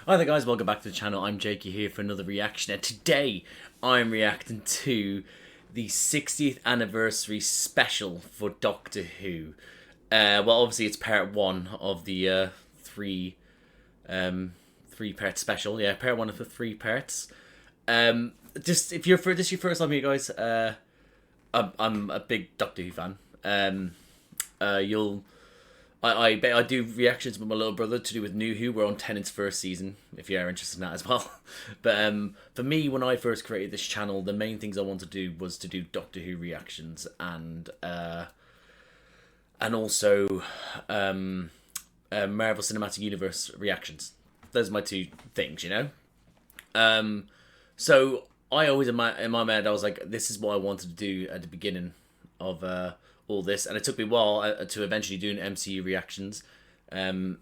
Hi there guys, welcome back to the channel. I'm Jakey here for another reaction, and today I'm reacting to the 60th anniversary special for Doctor Who. Well, obviously it's part one of the three-part special. Yeah, part one of the three parts. Just if this is your first time here, guys, I'm a big Doctor Who fan. I do reactions with my little brother to do with New Who. We're on Tennant's first season, if you're interested in that as well. But for me, when I first created this channel, the main things I wanted to do was to do Doctor Who reactions and also Marvel Cinematic Universe reactions. Those are my two things, you know. So I always in my mind I was like, this is what I wanted to do at the beginning of all this, and it took me a while to eventually do an MCU reactions, and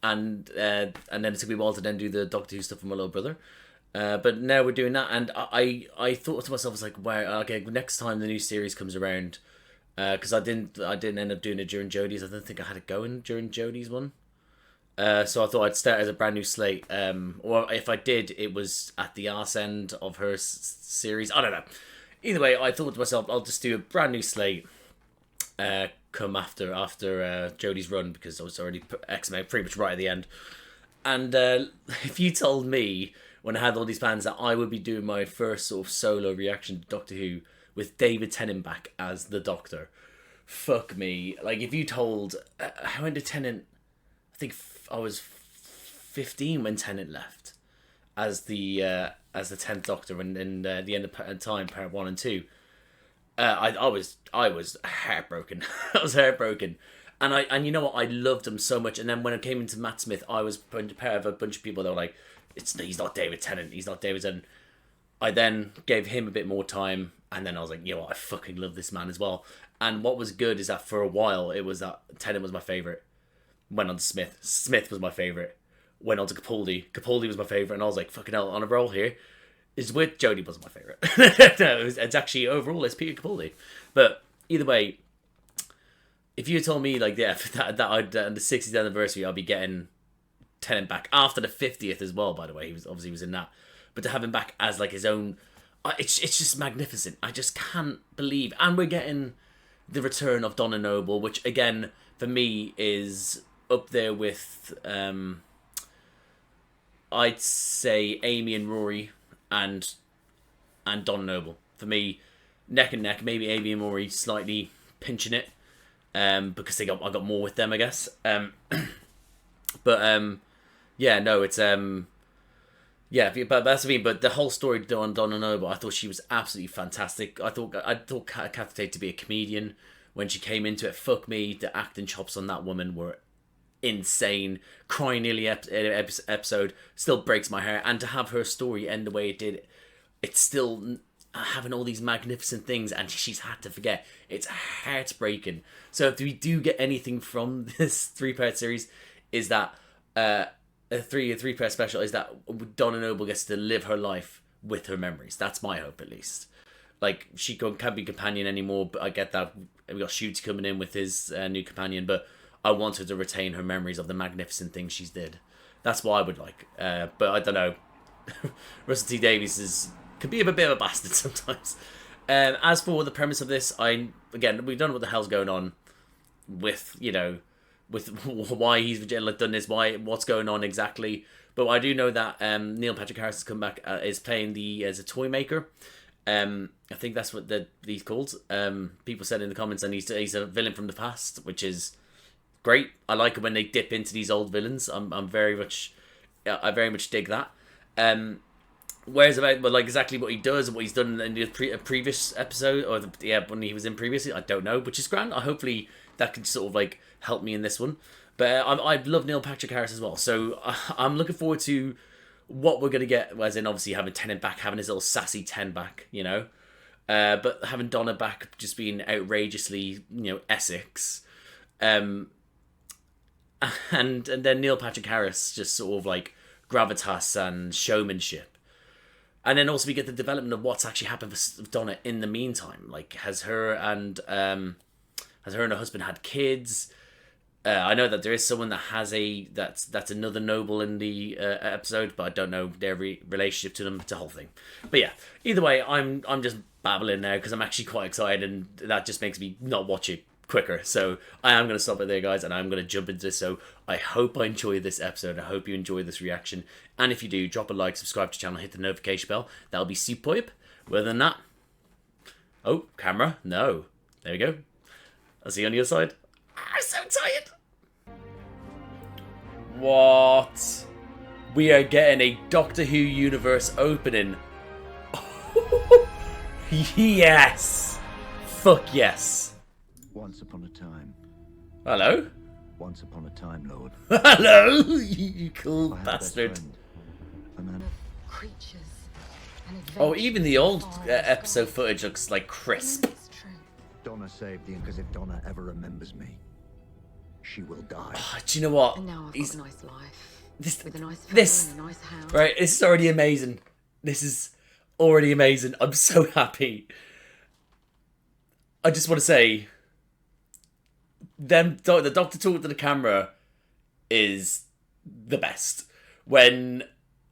then it took me a while to then do the Doctor Who stuff with my little brother. But now we're doing that, and I thought to myself, I was like, wow, okay, next time the new series comes around, because I didn't end up doing it during Jodie's. I didn't think I had it going during Jodie's one. So I thought I'd start as a brand new slate, or if I did, it was at the arse end of her series. I don't know. Either way, I thought to myself, I'll just do a brand new slate. Come after Jodie's run, because I was already X-Men pretty much right at the end. And if you told me when I had all these plans that I would be doing my first sort of solo reaction to Doctor Who with David Tennant back as the Doctor, fuck me. Like, if you told how did Tennant? I think I was 15 when Tennant left as the 10th Doctor, and in the end of time, part 1 and 2. I was heartbroken. I was heartbroken, and you know what? I loved him so much. And then when it came into Matt Smith, I was part of a bunch of people that were like, he's not David Tennant. He's not David Tennant. I then gave him a bit more time, and then I was like, you know what? I fucking love this man as well. And what was good is that for a while it was that Tennant was my favorite. Went on to Smith. Smith was my favorite. Went on to Capaldi. Capaldi was my favorite, and I was like, fucking hell, on a roll here. Is with Jodie wasn't my favourite. No, it's actually overall it's Peter Capaldi. But either way, if you told me like that I'd the 60th anniversary I'll be getting Tennant back after the 50th as well. By the way, he was in that, but to have him back as like his own, it's just magnificent. I just can't believe, and we're getting the return of Donna Noble, which again for me is up there with I'd say Amy and Rory. And Donna Noble. For me, neck and neck. Maybe Amy and Rory slightly pinching it, because I got more with them, I guess. But yeah, no, it's yeah, but that's what I mean. But the whole story on Donna Noble, I thought she was absolutely fantastic. I thought Catherine Tate to be a comedian when she came into it. Fuck me, the acting chops on that woman were insane. Crying nearly episode still breaks my heart, and to have her story end the way it did, it's still having all these magnificent things, and she's had to forget. It's heartbreaking. So if we do get anything from this three-part series, is that a three-part special, is that Donna Noble gets to live her life with her memories. That's my hope, at least. Like, she can't be companion anymore, but I get that we got Shooty coming in with his new companion, but I want her to retain her memories of the magnificent things she's did. That's what I would like. But I don't know. Russell T Davies could be a bit of a bastard sometimes. As for the premise of this, we don't know what the hell's going on with, you know, with why he's done this, what's going on exactly. But I do know that Neil Patrick Harris has come back, is playing as a toy maker. I think that's what he's called. People said in the comments, and he's a villain from the past, which is great. I like it when they dip into these old villains. I very much dig that. Whereas about like exactly what he does and what he's done in the previous episode, or when he was in previously, I don't know, which is grand. Hopefully that can sort of like help me in this one. But I love Neil Patrick Harris as well, so I'm looking forward to what we're gonna get. As in, obviously having Tennant back, having his little sassy 10 back, you know, but having Donna back, just being outrageously, you know, Essex. And then Neil Patrick Harris, just sort of like gravitas and showmanship. And then also we get the development of what's actually happened with Donna in the meantime. Like, has her and her husband had kids? I know that there is someone that has that's another Noble in the episode, but I don't know their relationship to them. It's a whole thing. But yeah, either way, I'm just babbling now because I'm actually quite excited, and that just makes me not watch it quicker. So I am going to stop it there, guys, and I'm going to jump into this. So I hope I enjoy this episode. I hope you enjoy this reaction, and if you do, drop a like, subscribe to the channel, hit the notification bell. That'll be superb. Other than that, oh, camera, no, there we go. I'll see you on the other side. I'm so tired. What? We are getting a Doctor Who universe opening. Yes. Fuck yes. Once upon a time. Hello? Once upon a time, Lord. Hello, you cool bastard. Creatures. Oh, even the old episode footage looks like crisp. Donna saved you, because if Donna ever remembers me, she will die. Oh, do you know what? And now I've got a nice life. With a nice this, and a nice house. Right, this is already amazing. This is already amazing. I'm so happy. I just want to say, the Doctor talking to the camera is the best. When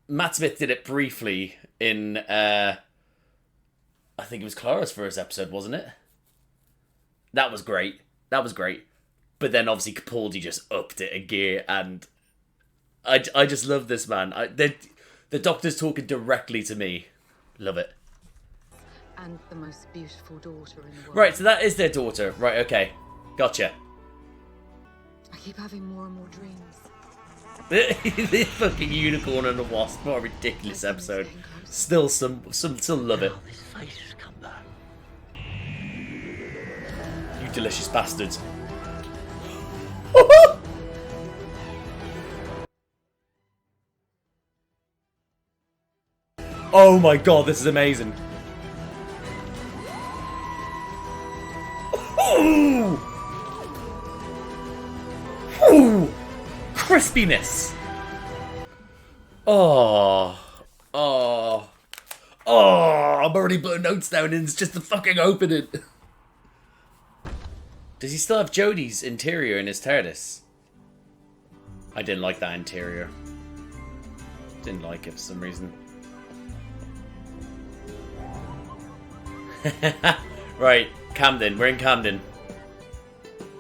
Matt Smith did it briefly in, I think it was Clara's first episode, wasn't it? That was great. That was great. But then obviously Capaldi just upped it a gear, and I just love this, man. The Doctor's talking directly to me. Love it. And the most beautiful daughter in the world. Right, so that is their daughter. Right, okay. Gotcha. I keep having more and more dreams. The fucking unicorn and the wasp. What a ridiculous episode. Still still love it. This face has come back. You delicious bastards. Oh my god, this is amazing. Ooh! Ooh! Crispiness! Oh. Oh. Oh, I'm already putting notes down and it's just the fucking opening. Does he still have Jodie's interior in his TARDIS? I didn't like that interior. Didn't like it for some reason. Right, Camden. We're in Camden.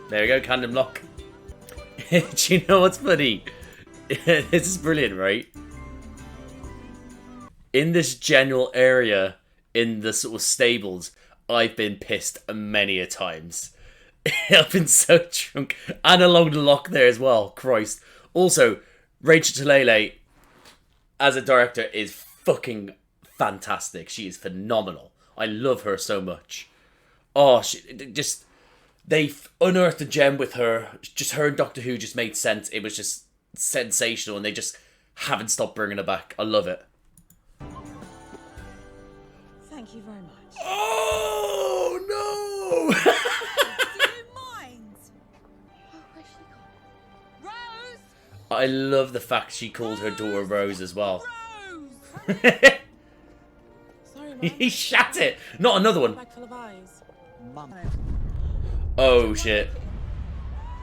There we go, Camden Lock. Do you know what's funny? This is brilliant, right? In this general area, in the sort of stables, I've been pissed many a times. I've been so drunk. And along the lock there as well. Christ. Also, Rachel Talalay, as a director, is fucking fantastic. She is phenomenal. I love her so much. Oh, they unearthed a gem with her. Just her and Doctor Who just made sense. It was just sensational, and they just haven't stopped bringing it back. I love it. Thank you very much. Oh no! Do you mind? Oh, where's she gone? Rose! I love the fact she called her daughter Rose as well. Rose! Sorry, Mum. He shat it. Not another one. Bag full of eyes. Mum. Oh shit.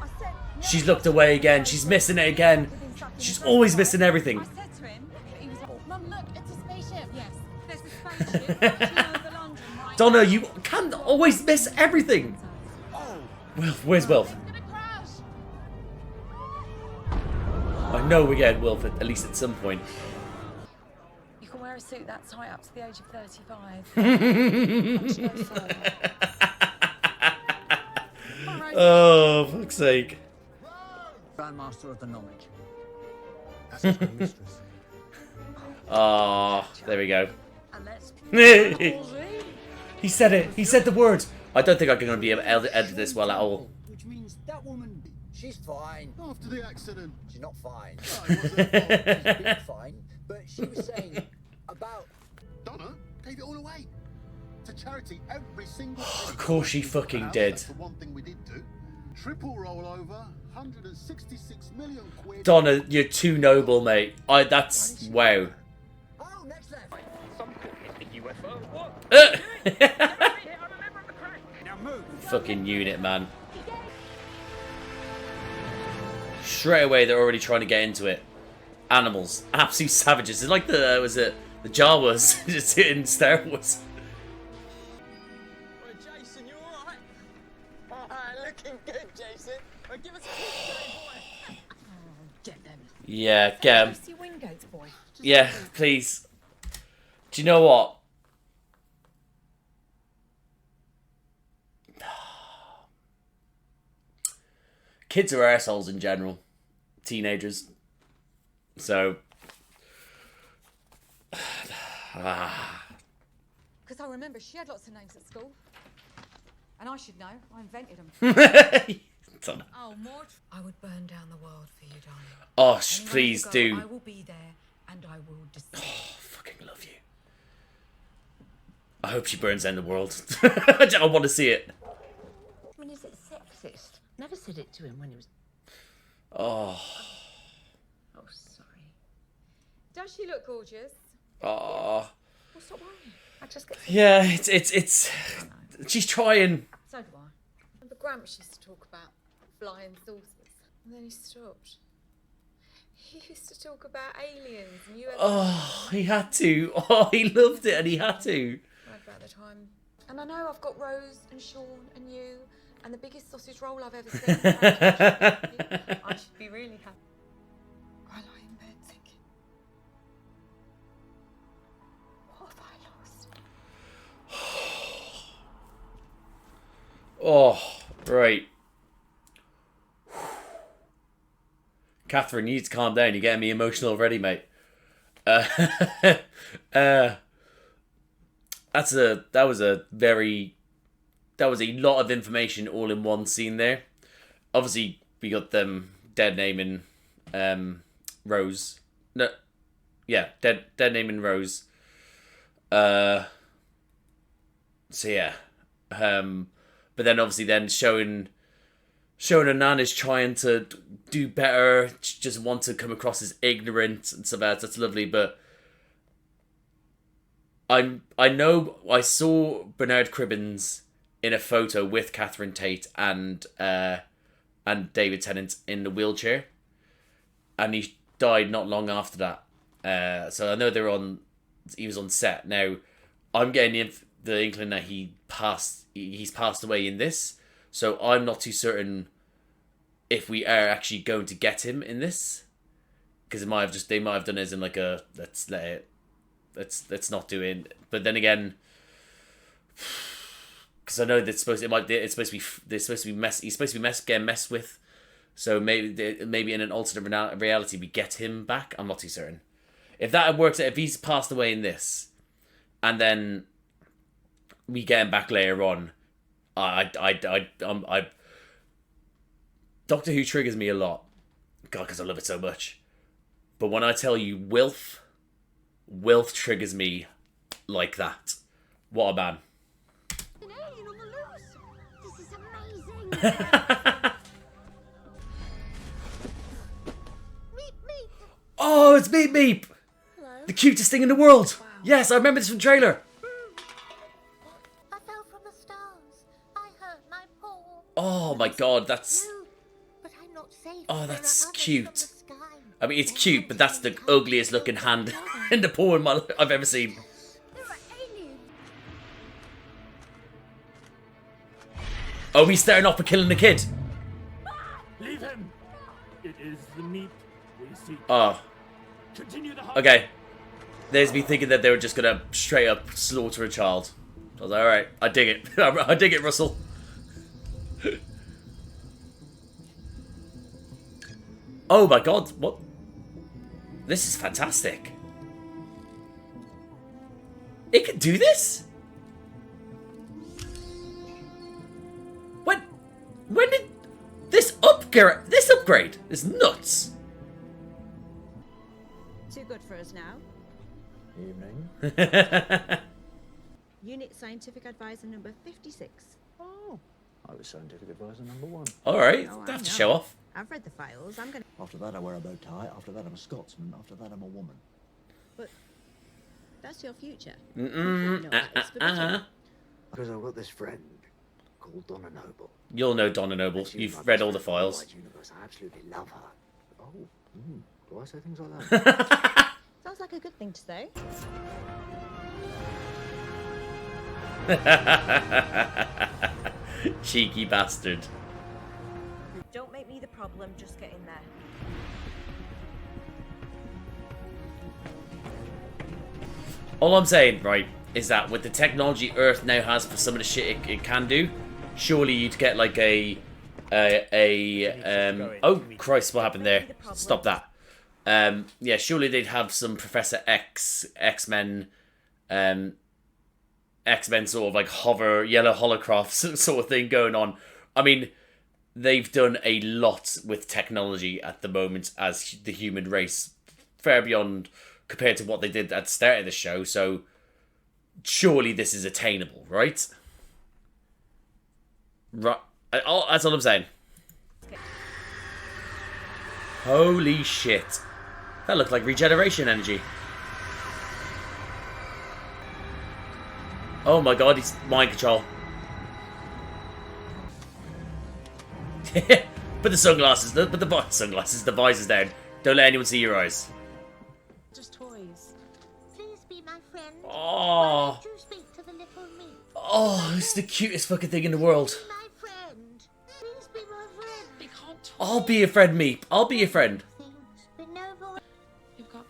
I said, She's looked away again. She's missing it again. She's always missing everything. I said to him, he was like, Mum, look, it's a spaceship. Yes, there's a spaceship flying over London right Donna, now. you can't always miss everything. Wilf, where's Wilf? It's gonna crash. I know we get Wilf at least at some point. You can wear a suit that tight up to the age of 35. Punch no fool. Oh, fuck's sake. Grandmaster of the knowledge. That's his mistress. Ah, there we go. And let's He said it. He said the words. I don't think I'm going to be able to edit this well at all. Which means that woman, she's fine. After the accident. She's not fine. No, it wasn't her fault. She's been fine. But she was saying about... Donna gave it all away. To charity every single Of course she fucking did. That's the one thing we did do. Triple rollover, 166 million quid. Donna, you're too noble, mate. That's... Wow. Oh, next left. Fucking unit, man. Straight away, they're already trying to get into it. Animals. Absolute savages. It's like the, was it the Jawas just in Star Wars. Well, Jason, you alright? Alright, looking good, Jason. Well, give us a kiss, boy. Get them. Yeah, get 'em. Lucy Wingate's boy. Yeah, please. Do you know what? Kids are assholes in general. Teenagers. So. Because I remember she had lots of names at school. And I should know. I invented them. Oh, Maud. I would burn down the world for you, darling. Oh, Anywhere please you go, do. I will be there, and I will decide. Oh, fucking love you. I hope she burns down the world. I want to see it. I mean, is it sexist? Never said it to him when he was... Oh. Oh, sorry. Does she look gorgeous? Oh. Well, stop worrying. I just get... Yeah, it's. She's trying. So do I. Remember Gramps used to talk about flying saucers. And then he stopped. He used to talk about aliens and UFOs. Oh, he had to. Oh, he loved it and he had to. Right about the time. And I know I've got Rose and Shaun and you and the biggest sausage roll I've ever seen. I should be really happy. I lie in bed thinking, what have I lost? Oh, right. Catherine, you need to calm down. You're getting me emotional already, mate. That was a lot of information all in one scene there. Obviously, we got them dead naming Rose. No, yeah, dead naming Rose. So yeah, but then obviously then showing her nan is trying to do better. She just want to come across as ignorant and stuff like that. That's lovely, but I know I saw Bernard Cribbins in a photo with Catherine Tate and David Tennant in the wheelchair, and he died not long after that. So I know he was on set. Now I'm getting the inkling that he's passed away in this, so I'm not too certain if we are actually going to get him in this, because they might have done it as in like a let's not do it. But then again, because I know that's supposed he's supposed to be getting messed with, so maybe in an alternate reality we get him back. I'm not too certain if that works. If he's passed away in this, and then we get him back later on, Doctor Who triggers me a lot, God, because I love it so much. But when I tell you Wilf triggers me like that. What a man. An alien on the loose. This is amazing. Meep. Oh, it's Meep. Hello. The cutest thing in the world. Wow. Yes, I remember this from the trailer. I fell from the stars. I hurt my paw. Oh my God, that's... No, but I'm not safe. Oh, There that's are others cute. from the sky. I mean, it's cute, but that's the ugliest looking hand in the paw I've ever seen. There are aliens. Oh, he's starting off with killing the kid. Leave him. It is the Meep we seek. Oh, Continue the hunt. okay. There's me thinking that they were just gonna straight up slaughter a child. I was like, all right, I dig it. I dig it, Russell. Oh my God, what? This is fantastic. It can do this? When did this upgrade is nuts. Too good for us now. Evening. Unit Scientific Advisor number 56. Oh, I was scientific advisor number 1. All right, Oh, I have to know. show off. I've read the files. I'm gonna. After that, I wear a bow tie. After that, I'm a Scotsman. After that, I'm a woman. But that's your future. Mm-mm. You can't know that. It's forbidden. Because I've got this friend called Donna Noble. You'll know Donna Noble. You've read all the files. Universe. I absolutely love her. Oh, do I say things like that? Sounds like a good thing to say. Cheeky bastard. Don't make me the problem, just get in there. All I'm saying, right, is that with the technology Earth now has for some of the shit it can do, surely you'd get like oh Christ, what happened there? Stop that. Yeah, surely they'd have some Professor X-Men sort of like hover, yellow holocrafts sort of thing going on. I mean, they've done a lot with technology at the moment as the human race, far beyond compared to what they did at the start of the show, so surely this is attainable, right? Right. That's all I'm saying. Holy shit. That looked like regeneration energy. Oh my god, he's mind control. Put the sunglasses, the visors down. Don't let anyone see your eyes. Just toys. Please be my friend. Oh. Why don't you speak to the little Meep? Oh, it's the cutest fucking thing in the world. Be my friend. Please be my friend. They can't talk. I'll be your friend, Meep. I'll be your friend. Things, but no voice. You've got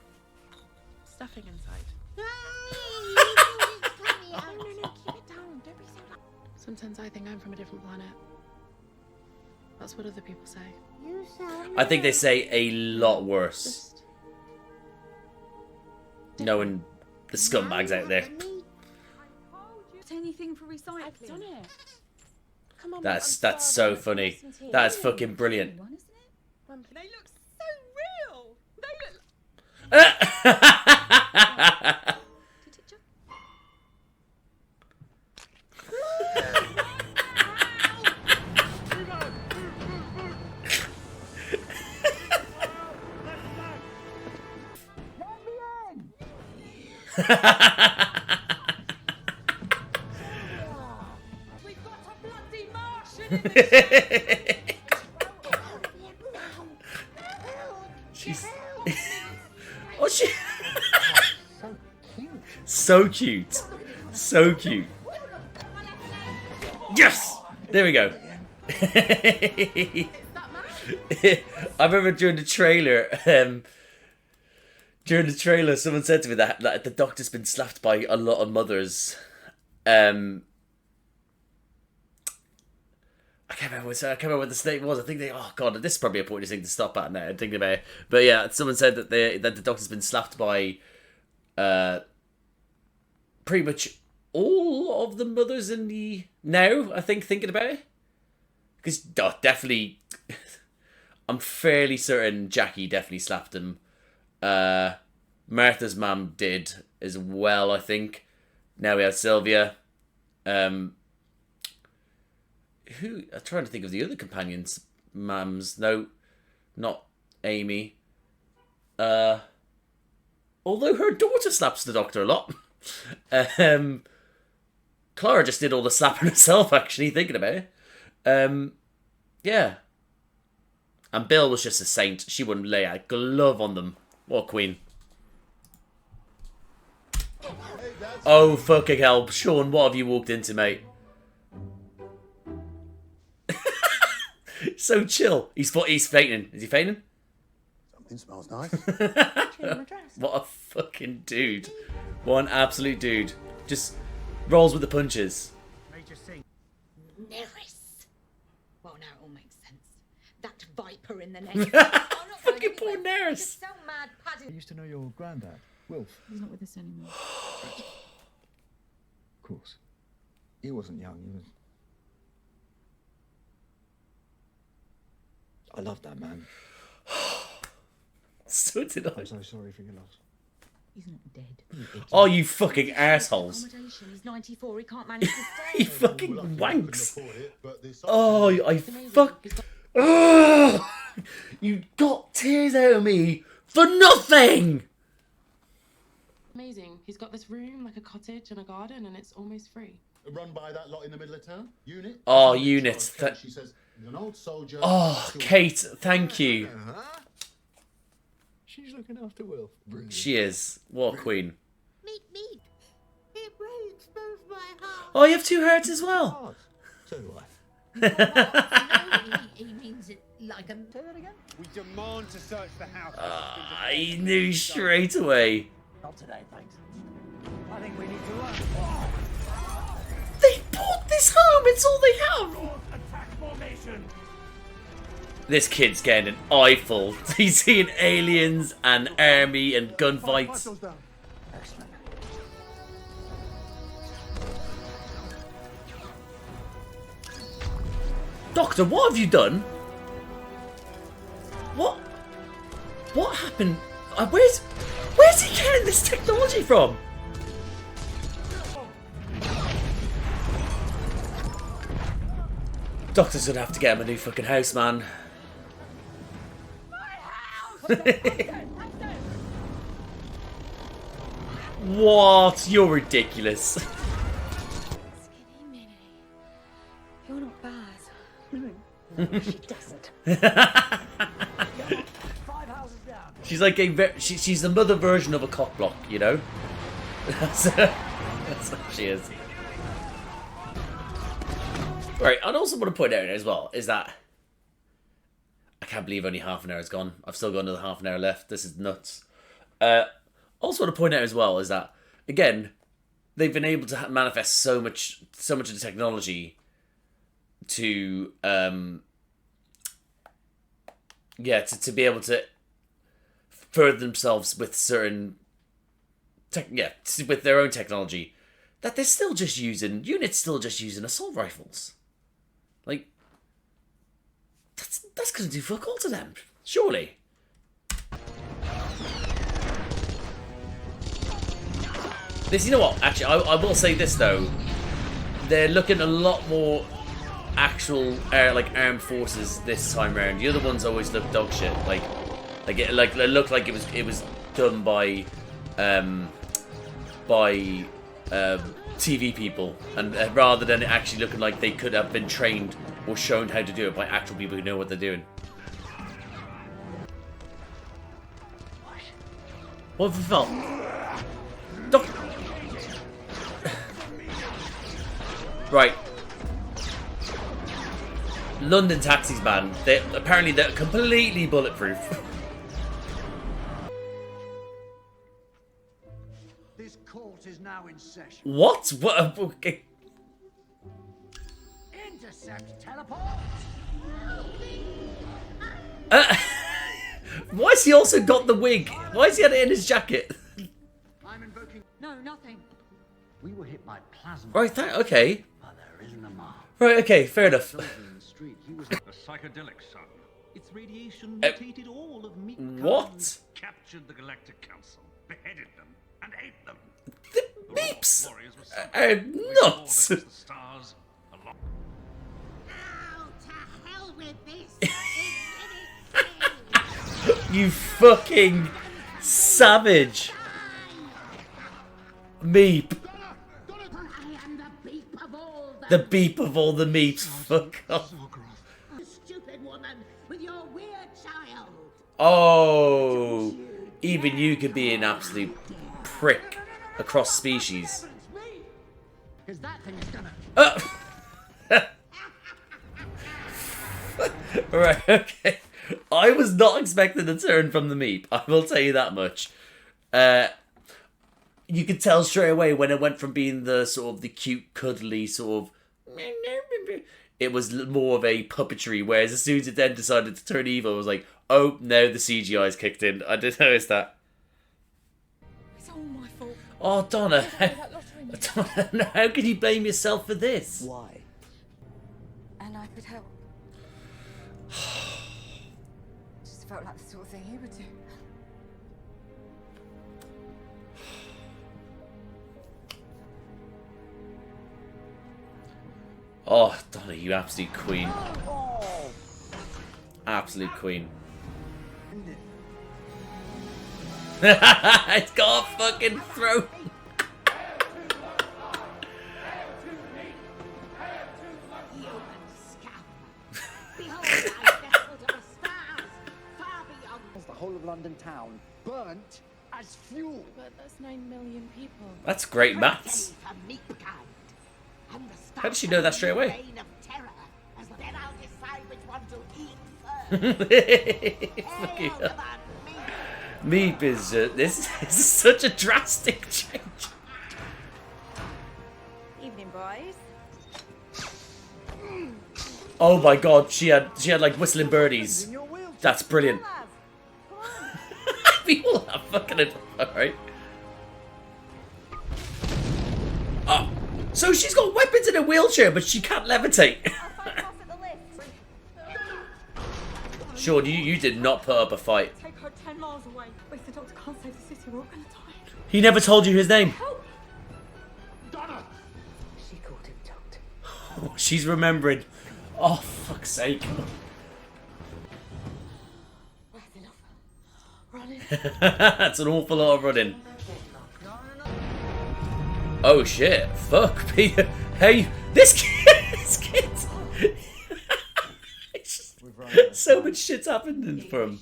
stuffing inside. No, you No, keep it down. Don't be so loud. Sometimes I think I'm from a different planet. That's what other people say. You sound I think they say a lot worse. Knowing the scumbags out there. Anything for recycling. I've done it. Come on, That's so funny. That's fucking brilliant. They look so real. They look. We've got a bloody Martian in the She's... oh, she... so cute. So cute. Yes! There we go. I remember during the trailer, someone said to me that the Doctor's been slapped by a lot of mothers. I can't remember what the statement was. I think oh god, this is probably a pointless thing to stop at now. Thinking about it, but yeah, someone said that the Doctor's been slapped by pretty much all of the mothers in the now. I think thinking about it, because definitely, I'm fairly certain Jackie definitely slapped him. Martha's mum did as well, I think. Now we have Sylvia. I'm trying to think of the other companions' mums. No, not Amy. Although her daughter slaps the Doctor a lot. Clara just did all the slapping herself, actually, thinking about it. Yeah. And Bill was just a saint. She wouldn't lay a glove on them. What queen. Oh, fucking hell. Shaun, what have you walked into, mate? So chill. He's fainting. Is he fainting? Something smells nice. What a fucking dude. What an absolute dude. Just rolls with the punches. Nerys. Well, now it all makes sense. That viper in the nest. Fucking poor Nerys. So mad, Paddy. I used to know your granddad, Wilf. He's not with us anymore. Of course. He wasn't young, he was... I love that man. So did I. I'm so sorry for your loss. He's not dead. Oh, you fucking assholes. He's 94, he can't manage to stay. He fucking wanks. Oh, I fuck... Oh, you got tears out of me for nothing! Amazing. He's got this room, like a cottage and a garden, and it's almost free. run by that lot in the middle of town? Unit? Oh, Unit. She says, he's an old soldier. Oh, Kate, thank you. She's looking after Will. Brilliant. She is. What a queen. Meep. It breaks both my hearts. Oh, you have 2 hearts as well. So do I. No, he means it like a... Say that again? We demand to search the house. I knew straight away. Not today, thanks. I think we need to run. They bought this home. It's all they have. Attack formation. This kid's getting an eyeful. He's seeing aliens and army and gunfights. Excellent. Doctor, what have you done? What happened? Where's he getting this technology from? Doctor's gonna have to get him a new fucking house, man. What? You're ridiculous. Skinny Minnie. You're not bad. She doesn't. 5 houses down. She's like she's the mother version of a cock block, you know? That's what she is. Right, I'd also want to point out as well is that I can't believe only half an hour is gone. I've still got another half an hour left. This is nuts. Also want to point out as well is that, again, they've been able to manifest so much of the technology to to be able to further themselves with certain with their own technology, that they're still just using assault rifles. Like, that's gonna do fuck all to them, surely. This, you know what? Actually, I will say this though. They're looking a lot more actual armed forces this time around. The other ones always look dog shit. It looked like it was done by TV people, and rather than it actually looking like they could have been trained or shown how to do it by actual people who know what they're doing. What have you felt? Right. London taxis, man. They're completely bulletproof. This court is now in session. What? What? Okay. Intercept teleport. Why has he also got the wig? Why has he had it in his jacket? I'm invoking. No, nothing. We were hit by plasma. Right, okay. But there isn't a mark. Right, okay, fair enough. The psychedelic sun. Its radiation mutated all of Meep. What? Captured the Galactic Council, beheaded them, and ate them. The Meeps are nuts. The stars along. Now to hell with this. You fucking savage. Meep. The beep of all the Meeps. Fuck off. Stupid woman with your weird child. Oh, even you could be an absolute prick across species. Because that thing is gonna. Right, okay. I was not expecting a turn from the Meep. I will tell you that much. You could tell straight away when it went from being the sort of the cute, cuddly sort of. It was more of a puppetry, whereas as soon as it then decided to turn evil, it was like, oh no, the CGI's kicked in. I didn't notice that. It's all my fault. Oh, Donna, Donna, how can you blame yourself for this? Why? And I could help. Just felt like the sort of thing he would do. Oh, Donna, you absolute queen. Absolute queen. It's got a fucking throat. whole of London town burnt as fuel. But that's 9 million people. That's great maths. How did she know that straight away? Fucking hell. Meep is this is such a drastic change. Evening, boys. Oh my god, she had like whistling birdies. That's brilliant. We all have fucking it. Alright. Oh, so she's got weapons in a wheelchair, but she can't levitate. Sean, you did not put up a fight. Take her 10 miles away. If the doctor can't save the city, we're all gonna die. He never told you his name. Help! Donna! She called him doctor. Oh, she's remembering. Oh, fuck's sake. Running. That's an awful lot of running. Oh shit. Fuck. Peter. Hey, this kid. So much shit's happening for him.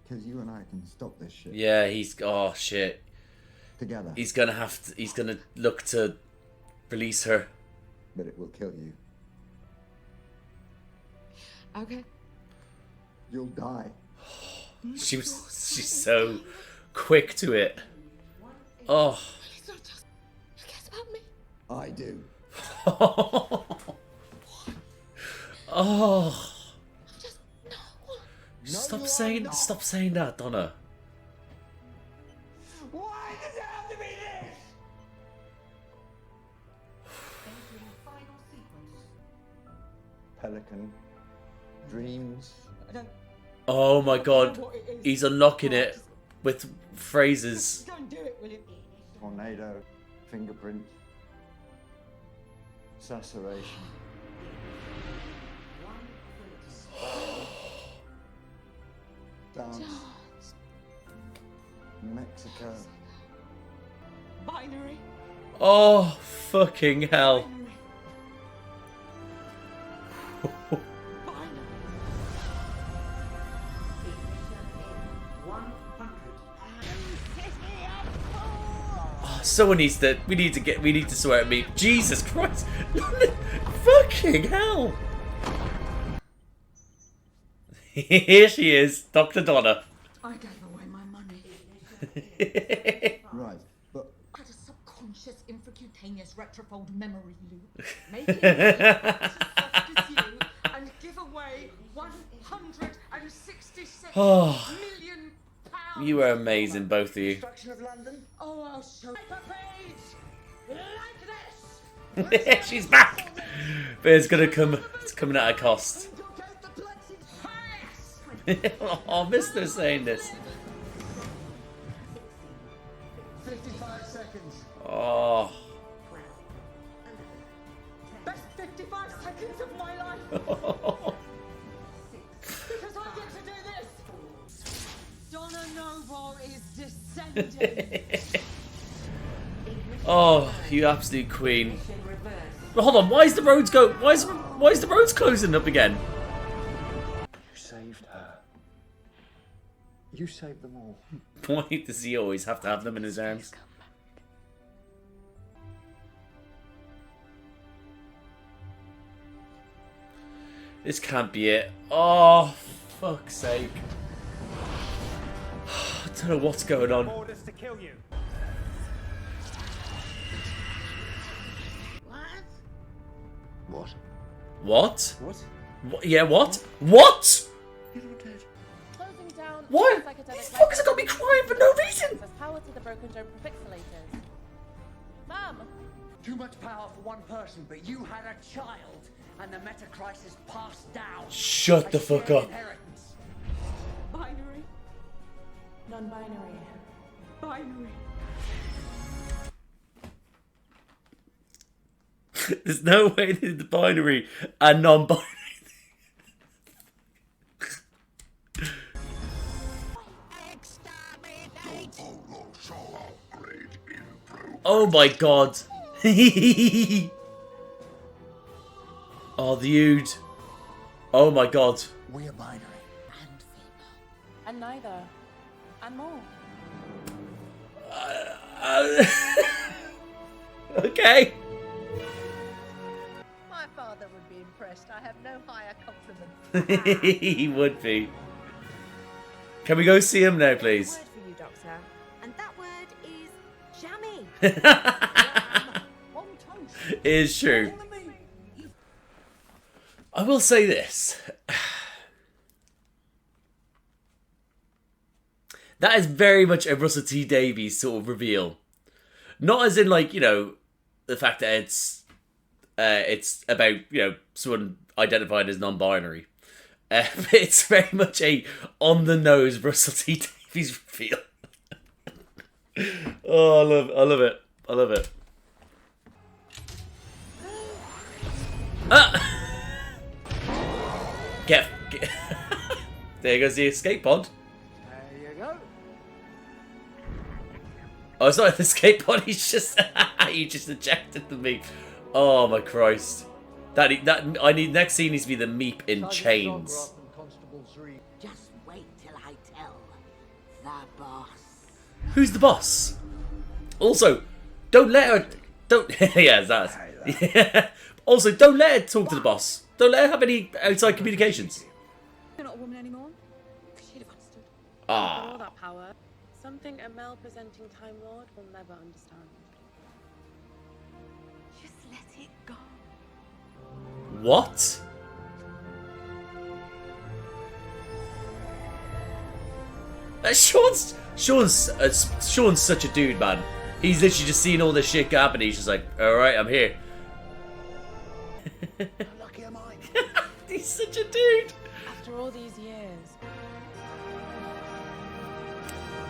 Because you and I can stop this shit. Yeah, he's. Oh shit. Together. He's gonna have to. He's gonna look to release her. But it will kill you. Okay. You'll die. She's so quick to it. Oh. He's not just. He cares about me. I do. Oh. Just no. Stop saying that, Donna. Why does it have to be this? Pelican. Dreams. I don't. Oh my god. What it is. He's unlocking it with phrases. Don't do it, will you? Tornado. Fingerprint. Susurration. Dance. Mexico. Binary. Oh, fucking hell. Oh, someone needs to. We need to swear at me. Jesus Christ! Fucking hell! Here she is, Dr. Donna. I gave away my money. Right, but I had a subconscious infracutaneous retrofold memory loop. Make it as soft as you and give away 166 Oh. million pounds. You were amazing, both of you. Destruction of London? Oh, I'll show Paper page! Like this! She's back! But it's gonna come. It's coming at a cost. Oh, Mister saying this. 55 seconds. Oh. Best 55 seconds of my life. Because I get to do this. Donna Noble is descending. Oh, you absolute queen. But hold on, why is the roads the roads closing up again? you saved her. You saved them all. Why does he always have to have them in his arms? This can't be it. Oh, fuck's sake. I don't know what's going on. Orders to kill you. What? What? What? What? Yeah, what? What? You're not dead. Closing down. What? psychedelic These fuckers have got me crying for no reason. Has power to the broken dome pixelators. Mum. Too much power for one person, but you had a child, and the meta crisis passed down. Shut the fuck shared up. inheritance. Binary. Non-binary. Binary. There's no way they did the binary and non-binary. Oh my god. Oh, the Ood. Oh my god. We are binary. And neither. And more. Okay. My father would be impressed. I have no higher compliment. He would be. Can we go see him now, please? Word for you, Doctor. And that word is jammy. It is true. I will say this. That is very much a Russell T Davies sort of reveal. Not as in, like, you know, the fact that it's about, you know, someone identified as non-binary. But it's very much a on-the-nose Russell T Davies reveal. Oh, I love it. I love it. Ah! Get. There goes the escape pod. There you go. Oh, it's not an escape pod. He's just you just ejected the Meep. Oh my Christ! That next scene needs to be the Meep in chains. Just wait till I tell the boss. Who's the boss? Also, don't let her. Don't. Yeah, that's. Yeah. Also, don't let her talk to the boss. Don't let her have any outside communications. You're not a woman anymore. She'd have understood. Ah. All that power. Something a male-presenting Time Lord will never understand. Just let it go. What? Sean's such a dude, man. He's literally just seen all this shit happen. He's just like, all right, I'm here. Lucky am I. He's such a dude. After all these years.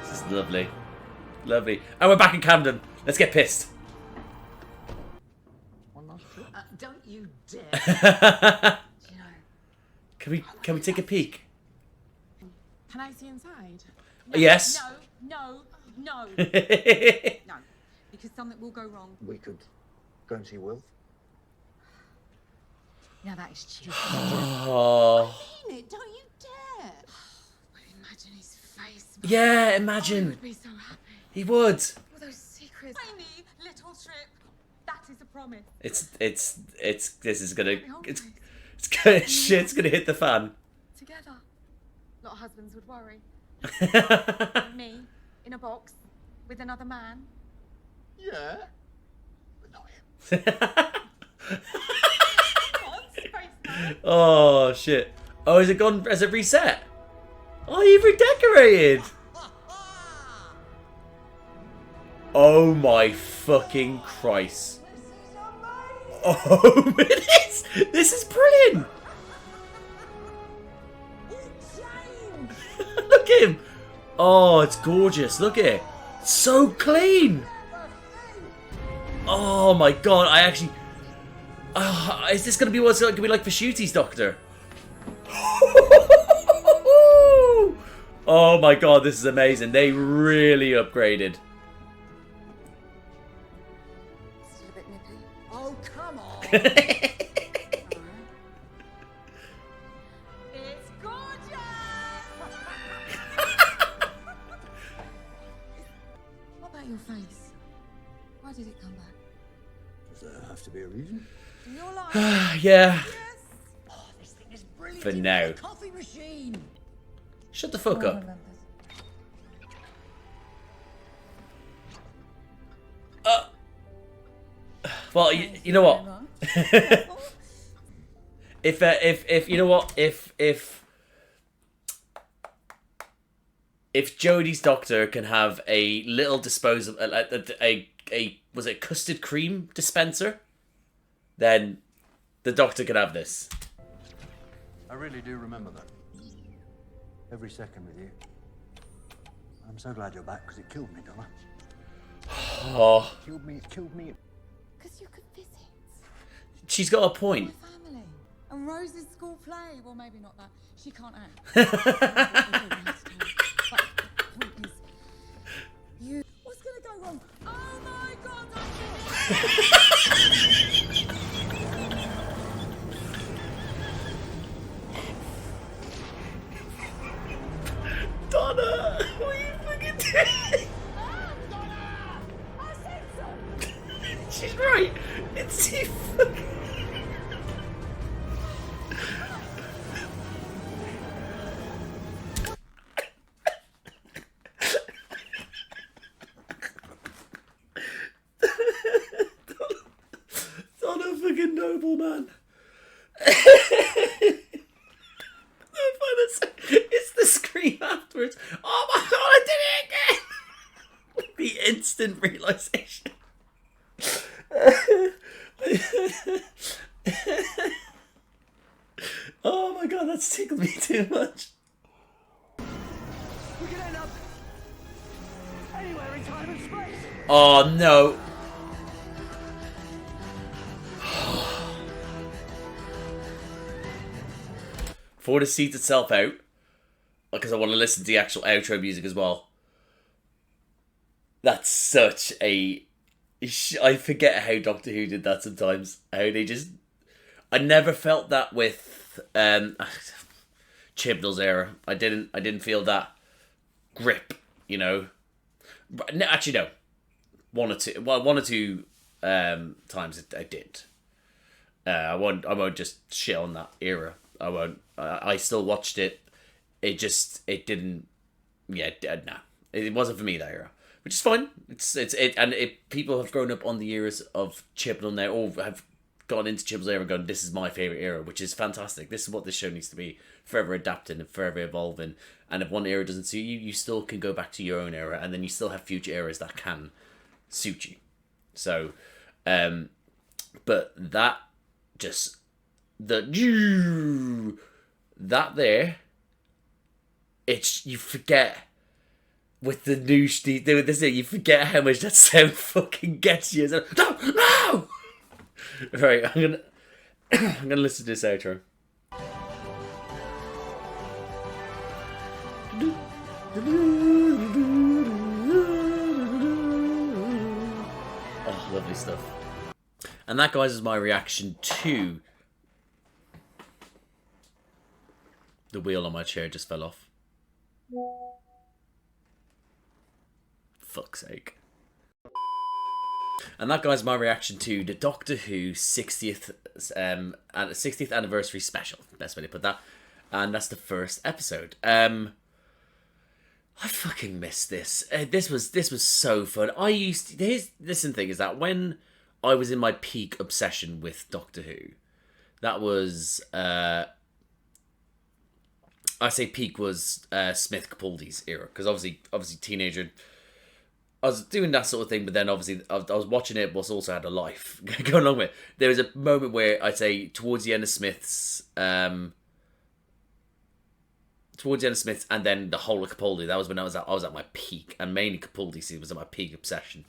This is lovely. Lovely. And we're back in Camden. Let's get pissed. Don't you dare. Can we take a peek? Can I see inside? No, Yes. No. No. Because something will go wrong. We could go and see Wilf. Now that is cheap. Oh. I mean it, don't you dare. Imagine his face. Yeah, imagine. He would be so happy. He would. All those secrets. Tiny little trip. That is a promise. This is gonna shit's gonna hit the fan. Together. A lot of husbands would worry. Me, in a box, with another man. Yeah. But not him. Oh shit. Oh, is it gone? Has it reset? Oh, you've redecorated. Oh my fucking Christ. Oh, it is. This is brilliant. Look at him. Oh, it's gorgeous. Look at it. So clean. Oh my god. I actually... is this going to be what's going to be like for Shooty's Doctor? Oh my god, this is amazing. They really upgraded. Still a bit nippy. Oh, come on. It's gorgeous. What about your face? Why did it come back? Does there have to be a reason? In your life? Yeah. Yes. Oh, this thing is brilliant. For Even now. the coffee machine. Shut the fuck up. Well, you know what? if you know what, if Jodie's Doctor can have a little disposable, a was it custard cream dispenser, then the Doctor can have this. I really do remember that. Every second with you. I'm so glad you're back because it killed me, Donna. Oh, It killed me. Because you could visit. she's got a point. My family. And Rose's school play. Well, maybe not that. She can't act. But the point is, what's going to go wrong? Oh my God, Noble, man. It's the scream afterwards. Oh my god, I did it again! The instant realization. Oh my god, that's tickled me too much. We could end up anywhere in time and space. Oh no. For the seat itself out, because I want to listen to the actual outro music as well. That's such a... I forget how Doctor Who did that sometimes. How they just... I never felt that with Chibnall's era. I didn't feel that grip, you know. But, no, actually, no. One or two times I did. I won't just shit on that era. I won't. I still watched it. It didn't. Yeah, no. It wasn't for me, that era, which is fine. People have grown up on the eras of Chibnall now, or have gone into Chibnall's era and gone, this is my favourite era, which is fantastic. This is what this show needs to be, forever adapting and forever evolving. And if one era doesn't suit you, you still can go back to your own era, and then you still have future eras that can suit you. So, but that just that there, it's, you forget with the new with this thing, you forget how much that sound fucking gets you. So, no. Right, I'm gonna listen to this outro. Oh, lovely stuff. And that, guys, is my reaction to... The wheel on my chair just fell off. Fuck's sake. And that, guys, is my reaction to the Doctor Who 60th anniversary special. Best way to put that. And that's the first episode. I fucking missed this. This was so fun. Listen, thing is that when I was in my peak obsession with Doctor Who, that was I say peak was Smith Capaldi's era, because obviously teenager. I was doing that sort of thing, but then obviously I was watching it, but also had a life going along with it. There was a moment where I'd say towards the end of Smith's, and then the whole of Capaldi. That was when I was at my peak, and mainly Capaldi was at my peak obsession.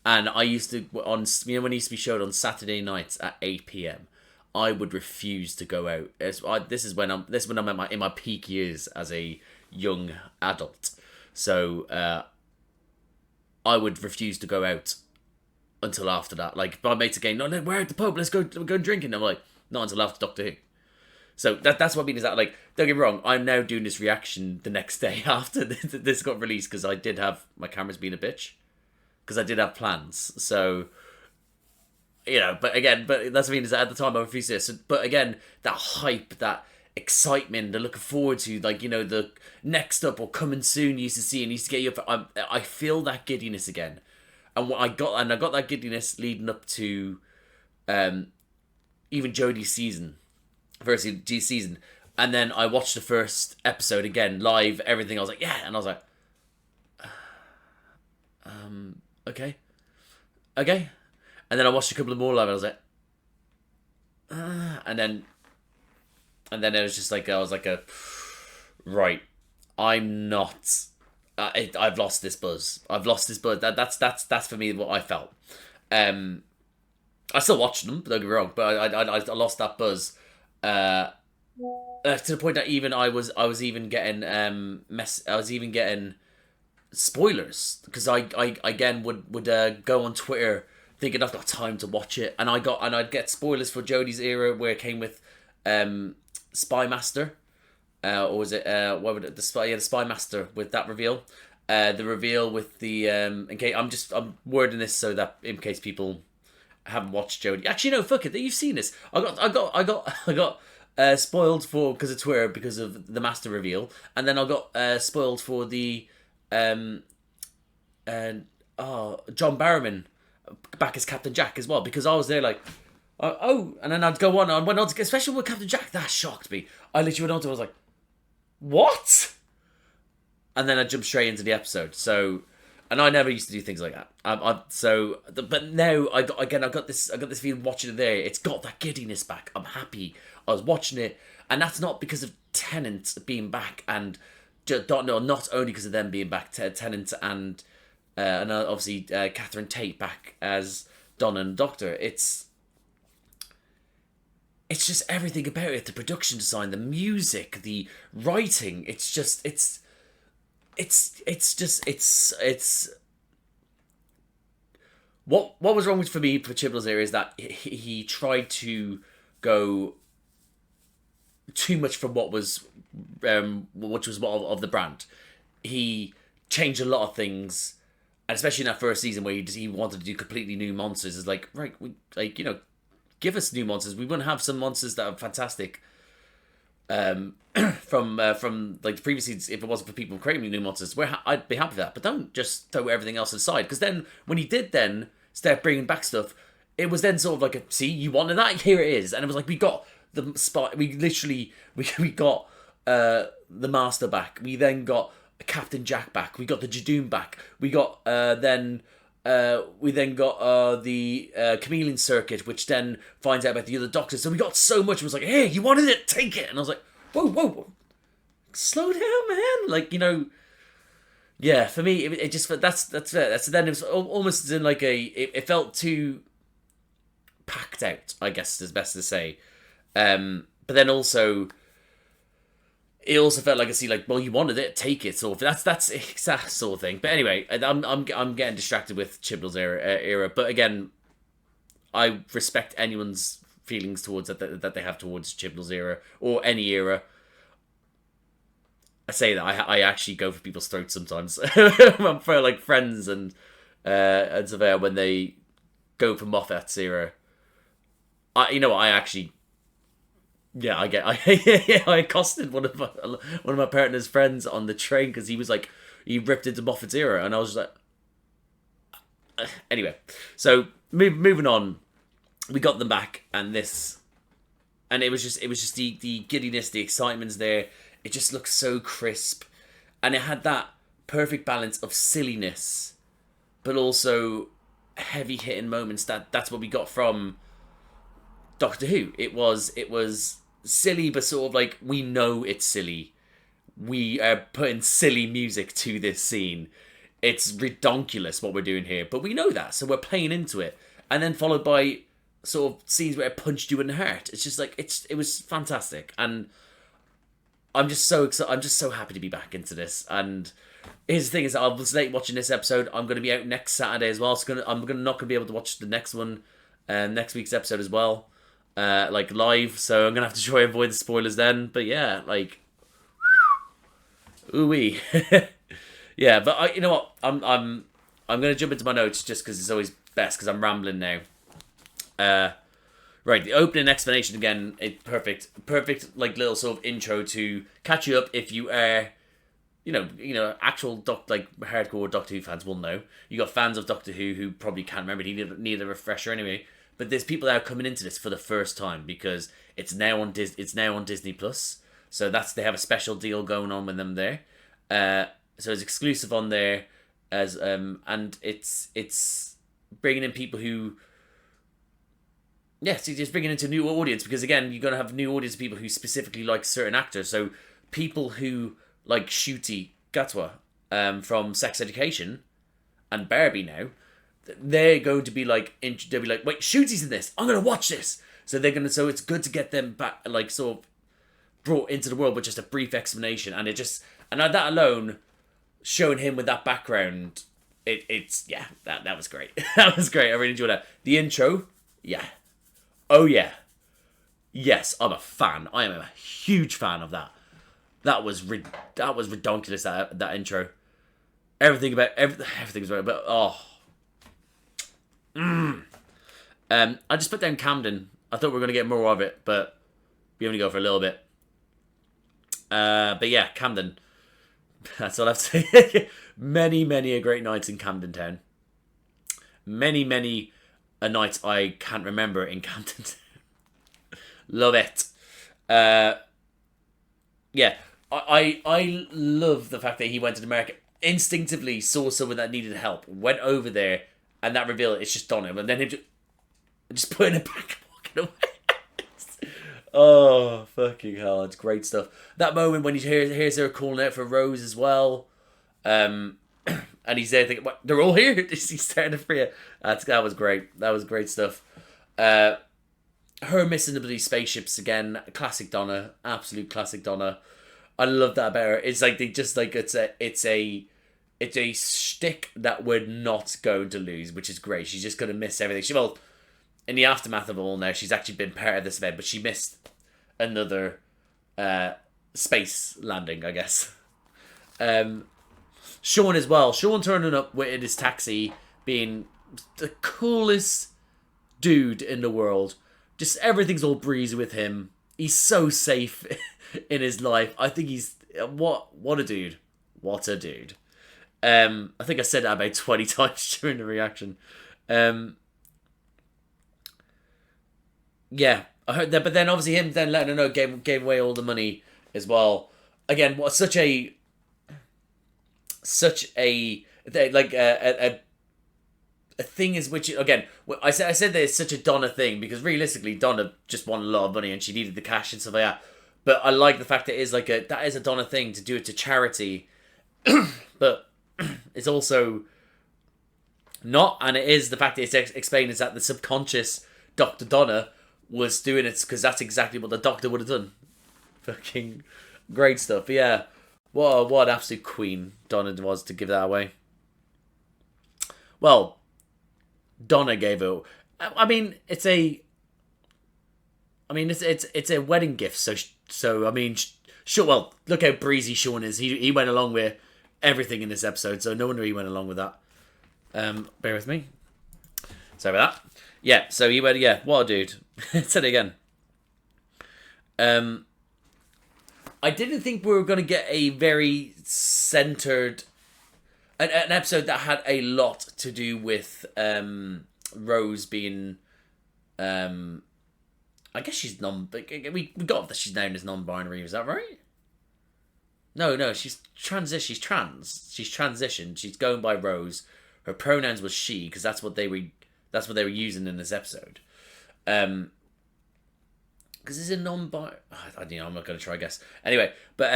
And I used to when it used to be showed on Saturday nights at 8 p.m. I would refuse to go out. This is when I'm in my peak years as a young adult. So I would refuse to go out until after that. Like, my mates again, no, we're at the pub, let's go drinking. I'm like, not until after Doctor Who. So that's what I mean, is that, like, don't get me wrong, I'm now doing this reaction the next day after this got released, because I did have my camera's being a bitch, because I did have plans. So, you know, but that's what I mean, is that at the time I refused this. But again, that hype, that excitement, the looking forward to, like, you know, the next up or coming soon you used to see and used to get you up. I feel that giddiness again, and I got that giddiness leading up to even Jodie's season, and then I watched the first episode again live, everything. I was like, yeah, and I was like, okay, and then I watched a couple of more live, and I was like, and then it was just like, I was like, right, I'm not, I've lost this buzz. That's for me what I felt. I still watched them, don't get me wrong, but I lost that buzz. To the point that even I was even getting getting spoilers, because I again would go on Twitter thinking I've got time to watch it, and I'd get spoilers for Jodie's era where it came with Spy Master, or was it the Spy Master with that reveal, the reveal with the in case I'm wording this so that in case people haven't watched Jodie. Actually, no, fuck it, you've seen this. I got spoiled because of Twitter because of the Master reveal, and then I got spoiled for the John Barrowman back as Captain Jack as well, because I was there like, And then I'd go on, and I went on to, especially with Captain Jack, that shocked me. I literally went on to, I was like, what? And then I jumped straight into the episode. So, and I never used to do things like that. But now I got this feeling watching it there. It's got that giddiness back. I'm happy. I was watching it, and that's not because of Tennant being back, and not only because of them being back. Tennant and obviously Catherine Tate back as Donna and Doctor. It's just everything about it. The production design, the music, the writing. What was wrong for me for Chibnall's era is that he tried to go too much from what was of the brand. He changed a lot of things, and especially in that first season where he wanted to do completely new monsters. It's like, right, give us new monsters. We wouldn't have some monsters that are fantastic. From like the previous seasons, if it wasn't for people creating new monsters, I'd be happy with that. But don't just throw everything else aside, because then when he did then start bringing back stuff, it was then sort of like see, you wanted that, here it is. And it was like, we got the spot, we got the Master back, we then got Captain Jack back, we got the Jadoon back, we got the Chameleon Circuit, which then finds out about the other Doctors. So we got so much. It was like, hey, you wanted it, take it. And I was like, whoa, slow down, man. Yeah, for me, it just, that's then it was almost in like it felt too packed out, I guess is best to say. But then also, it also felt like you wanted it, take it. So that's that sort of thing. But anyway, I'm getting distracted with Chibnall's era. But again, I respect anyone's feelings towards that they have towards Chibnall's era or any era. I say that I actually go for people's throats sometimes for like friends and stuff when they go for Moffat's era. I actually. Yeah, I accosted one of my partner's friends on the train because he was like, he ripped into Moffat's era, and I was just like, anyway. So moving on, we got them back, and it was just the giddiness, the excitement's there. It just looked so crisp, and it had that perfect balance of silliness, but also heavy hitting moments. That's what we got from Doctor Who. It was silly, but sort of like, we know it's silly. We are putting silly music to this scene. It's redonkulous what we're doing here, but we know that, so we're playing into it. And then followed by sort of scenes where it punched you in the heart. It's just like, it was fantastic, and I'm just so excited. I'm just so happy to be back into this. And here's the thing: is I was late watching this episode. I'm going to be out next Saturday as well, so I'm not going to be able to watch the next one, next week's episode as well. Live, so I'm gonna have to try and avoid the spoilers then. But yeah, ooh-wee. Yeah, but you know what? I'm gonna jump into my notes just because it's always best because I'm rambling now. Right, the opening explanation again. Perfect, like little sort of intro to catch you up if you are, actual hardcore Doctor Who fans will know. You got fans of Doctor Who probably can't remember. Need a refresher anyway. But there's people that are coming into this for the first time because it's now on Disney Plus. So they have a special deal going on with them there. So it's exclusive on there as and it's bringing in people who, so just bringing into a new audience, because again, you're gonna have new audience of people who specifically like certain actors. So people who like Ncuti Gatwa from Sex Education and Barbie now, they're going to be like, they'll be like, wait, Ncuti's in this, I'm gonna watch this. So it's good to get them back, like sort of brought into the world with just a brief explanation, and that alone, showing him with that background, that was great. That was great. I really enjoyed that. The intro, oh yeah, yes, I'm a fan. I am a huge fan of that. That was redonkulous. That intro, everything's right, but oh. I just put down Camden. I thought we were going to get more of it, but we only go for a little bit. But yeah, Camden. That's all I have to say. Many a great nights in Camden Town. Many a night I can't remember in Camden. Love it. Yeah, I love the fact that he went to America, instinctively saw someone that needed help, went over there, and that revealed it's just Donna, and then him just putting it back and walking away. Oh, fucking hell, it's great stuff. That moment when he hears her calling out for Rose as well, and he's there thinking, what, they're all here? He's starting to free it. That was great. That was great stuff. Her missing the bloody spaceships again, classic Donna, absolute classic Donna. I love that about her. It's like they just like it's a shtick that we're not going to lose, which is great. She's just gonna miss everything. Well, in the aftermath of it all now, she's actually been part of this event, but she missed another space landing, I guess. Shaun as well. Shaun turning up with his taxi, being the coolest dude in the world. Just everything's all breezy with him. He's so safe in his life. I think he's what a dude. What a dude. I think I said that about 20 times during the reaction. Yeah, I heard that, but then obviously him then letting her know gave away all the money as well. Again, what such a thing is, which again I said that it's such a Donna thing because realistically Donna just wanted a lot of money and she needed the cash and stuff like that. But I like the fact that it is that is a Donna thing to do it to charity, but it's also not, and it is the fact that it's explained is that the subconscious Dr. Donna was doing it because that's exactly what the Doctor would have done. Fucking great stuff. But yeah, what an absolute queen Donna was to give that away. Well, Donna gave it. I mean, it's a wedding gift. So I mean, sure. Well, look how breezy Shaun is. He went along with everything in this episode. So no wonder he went along with that. Bear with me. Sorry about that. Yeah, so he went, yeah, what a dude. Said it again. I didn't think we were going to get a very centered... An episode that had a lot to do with Rose being... I guess she's we got that she's known as non-binary, is that right? No, she's trans. She's transitioned. She's going by Rose. Her pronouns was she, because that's what they were using in this episode. Because it's a non-binary... I don't know, I'm not going to try, I guess. Anyway, but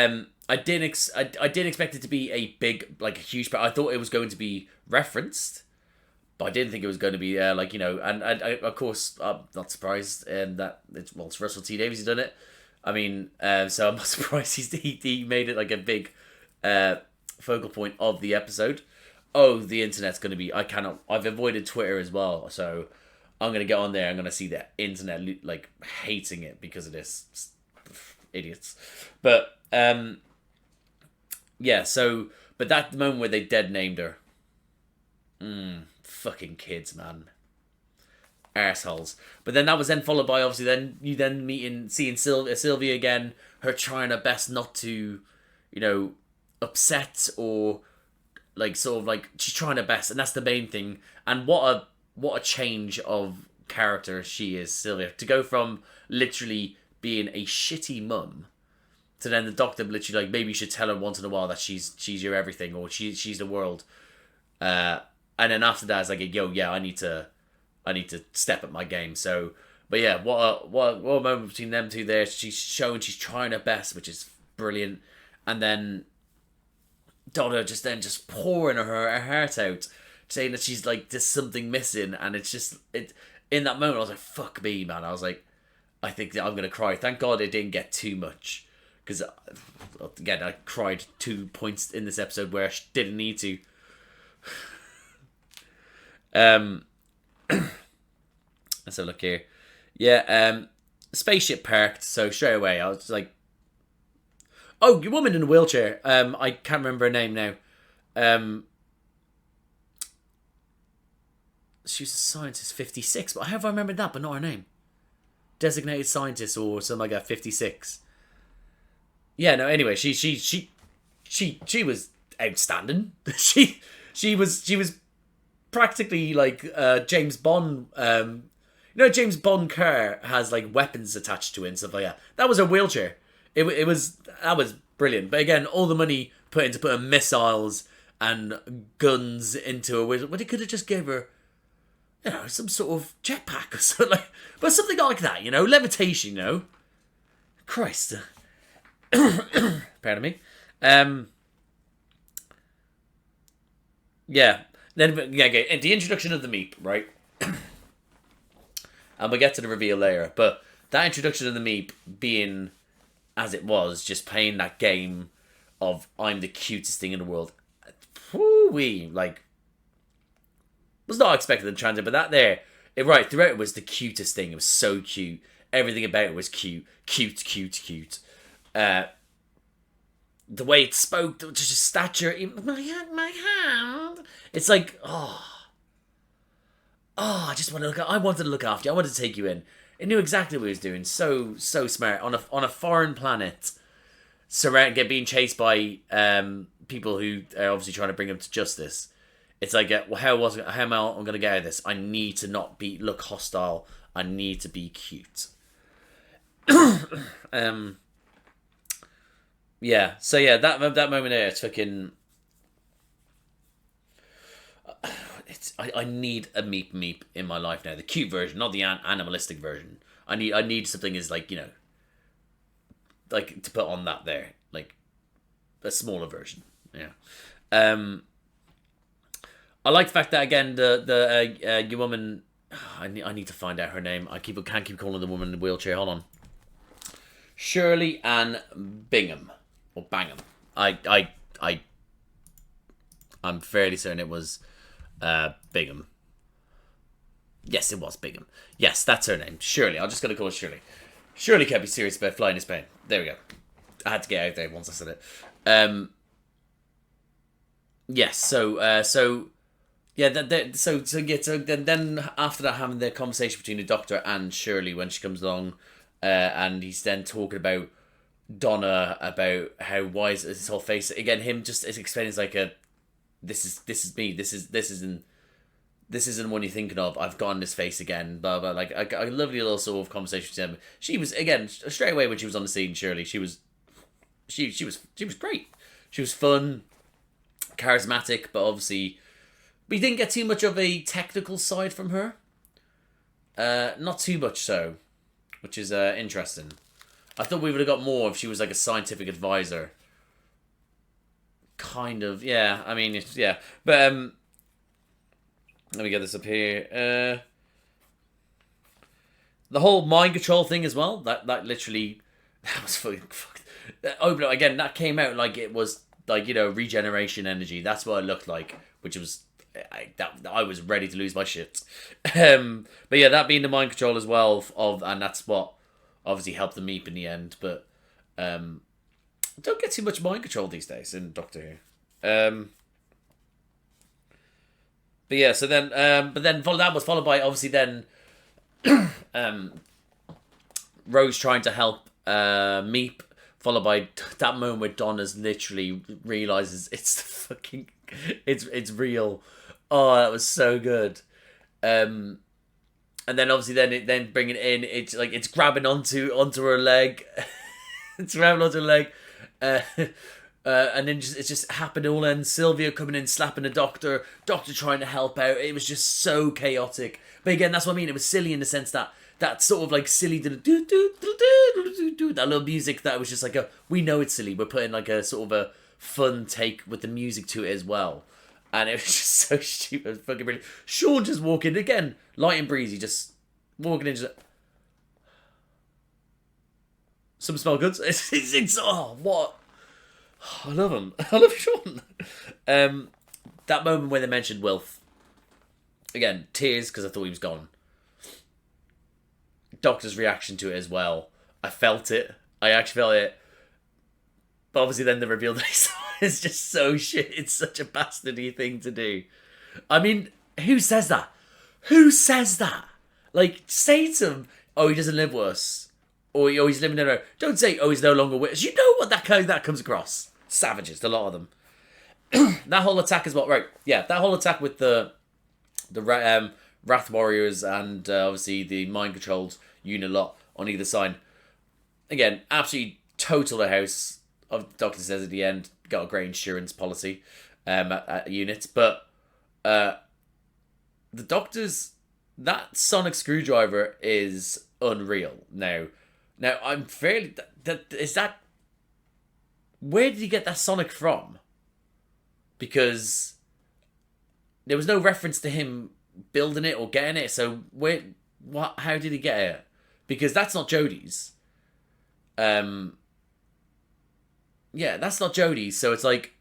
I did expect it to be a big, like a huge... I thought it was going to be referenced, but I didn't think it was going to be, and of course, I'm not surprised that it's Russell T Davies who's done it. I mean, so I'm not surprised he made it like a big focal point of the episode. Oh, the internet's going to be... I've avoided Twitter as well, so I'm going to get on there. I'm going to see the internet, like, hating it because of this. Idiots. But, yeah, so... But that moment where they dead named her... fucking kids, man. Arseholes. But then that was then followed by, obviously, then you then seeing Sylvia again, her trying her best not to, upset or... like sort of like she's trying her best, and that's the main thing. And what a change of character she is, Sylvia, to go from literally being a shitty mum to then the Doctor literally like, maybe you should tell her once in a while that she's your everything, or she's the world. And then after that it's like, I need to step up my game. So, but yeah, what a moment between them two there. She's showing she's trying her best, which is brilliant. And then Donna just pouring her heart out, saying that she's like, there's something missing, and it's just in that moment I was like, fuck me, man. I was like, I think that I'm gonna cry. Thank God it didn't get too much, because again I cried 2 points in this episode where I didn't need to. Let's have a look here. Yeah, spaceship parked, so straight away I was like, oh, your woman in a wheelchair. I can't remember her name now. She was a scientist, 56. But how have I remembered that, but not her name? Designated scientist or something like that, 56. Yeah, no. Anyway, she was outstanding. She was practically like James Bond. James Bond car has like weapons attached to it and stuff like that. That was her wheelchair. That was brilliant. But again, all the money put into putting missiles and guns into a wheelchair. But it could have just gave her, some sort of jetpack or something but something like that. Levitation. Christ. Pardon me. Yeah. Then the introduction of the Meep, right? And we'll get to the reveal later. But that introduction of the Meep being, as it was, just playing that game of I'm the cutest thing in the world. Woo-wee. Like, was not expecting the transit, but that there, throughout it was the cutest thing. It was so cute. Everything about it was cute. Cute. The way it spoke, just stature, my hand. It's like, I just want to look. I wanted to look after you. I wanted to take you in. It knew exactly what it was doing. So smart on a foreign planet, being chased by people who are obviously trying to bring him to justice. It's like, how am I going to get out of this? I need to not look hostile. I need to be cute. Yeah. So yeah, that moment there, it's fucking. I need a Meep in my life now. The cute version, not the animalistic version. I need something is like, like to put on that there, like a smaller version. Yeah. I like the fact that again the woman. I need to find out her name. Can't keep calling the woman in the wheelchair. Hold on. Shirley Anne Bingham or Bangham. I'm fairly certain it was Bingham. Yes, it was Bingham. Yes, that's her name. Shirley. I'm just going to call her Shirley. Shirley can't be serious about flying to Spain. There we go. I had to get out there once I said it. Yes, so then after that, having the conversation between the Doctor and Shirley when she comes along, and he's then talking about Donna, about how why is his whole face again, him just explaining, it's like this is me, this isn't what you're thinking of, I've gotten this face again, blah blah. Like a lovely little sort of conversation with him. She was, again, straight away when she was on the scene, Shirley, she was great. She was fun, charismatic, but obviously we didn't get too much of a technical side from her. Not too much so, which is interesting. I thought we would have got more if she was like a scientific advisor. Kind of, yeah. I mean, yeah. But let me get this up here. The whole mind control thing as well. That literally, that was fucking fucked. Again, that came out like it was like, regeneration energy. That's what it looked like, which was I was ready to lose my shit. But yeah, that being the mind control as well and that's what obviously helped the Meep in the end. But don't get too much mind control these days in Doctor Who. But yeah, so then that was followed by obviously then Rose trying to help Meep, followed by that moment where Donna's literally realizes it's real. Oh, that was so good. And then obviously then bringing it in, it's like it's grabbing onto her leg. It's grabbing onto her leg. And then it's just happened all in. Sylvia coming in, slapping the Doctor trying to help out. It was just so chaotic. But again, that's what I mean. It was silly in the sense that sort of like silly that little music that was just like we know it's silly. We're putting like a sort of a fun take with the music to it as well. And it was just so stupid, fucking brilliant. Shaun just walking again, light and breezy, just walking in. Just, some smell good. It's what? I love him. I love Shaun. That moment when they mentioned Wilf, again, tears because I thought he was gone. Doctor's reaction to it as well. I felt it. I actually felt it. But obviously then the reveal that he saw is just so shit. It's such a bastardy thing to do. I mean, who says that? Who says that? Like, say to him, oh, he doesn't live with us. Or he's living in a... Don't say, oh, he's no longer with us. You know what that comes across. Savages, a lot of them. That whole attack as well. Right, yeah, that whole attack with the the Wrath Warriors and obviously the mind-controlled unit lot on either side. Again, absolutely total the house. The Doctor says at the end, got a great insurance policy at units. But the Doctor's... That sonic screwdriver is unreal. Now I'm fairly... Is that... Where did he get that sonic from? Because there was no reference to him building it or getting it. So how did he get it? Because that's not Jodie's. Yeah, that's not Jodie's. So it's like,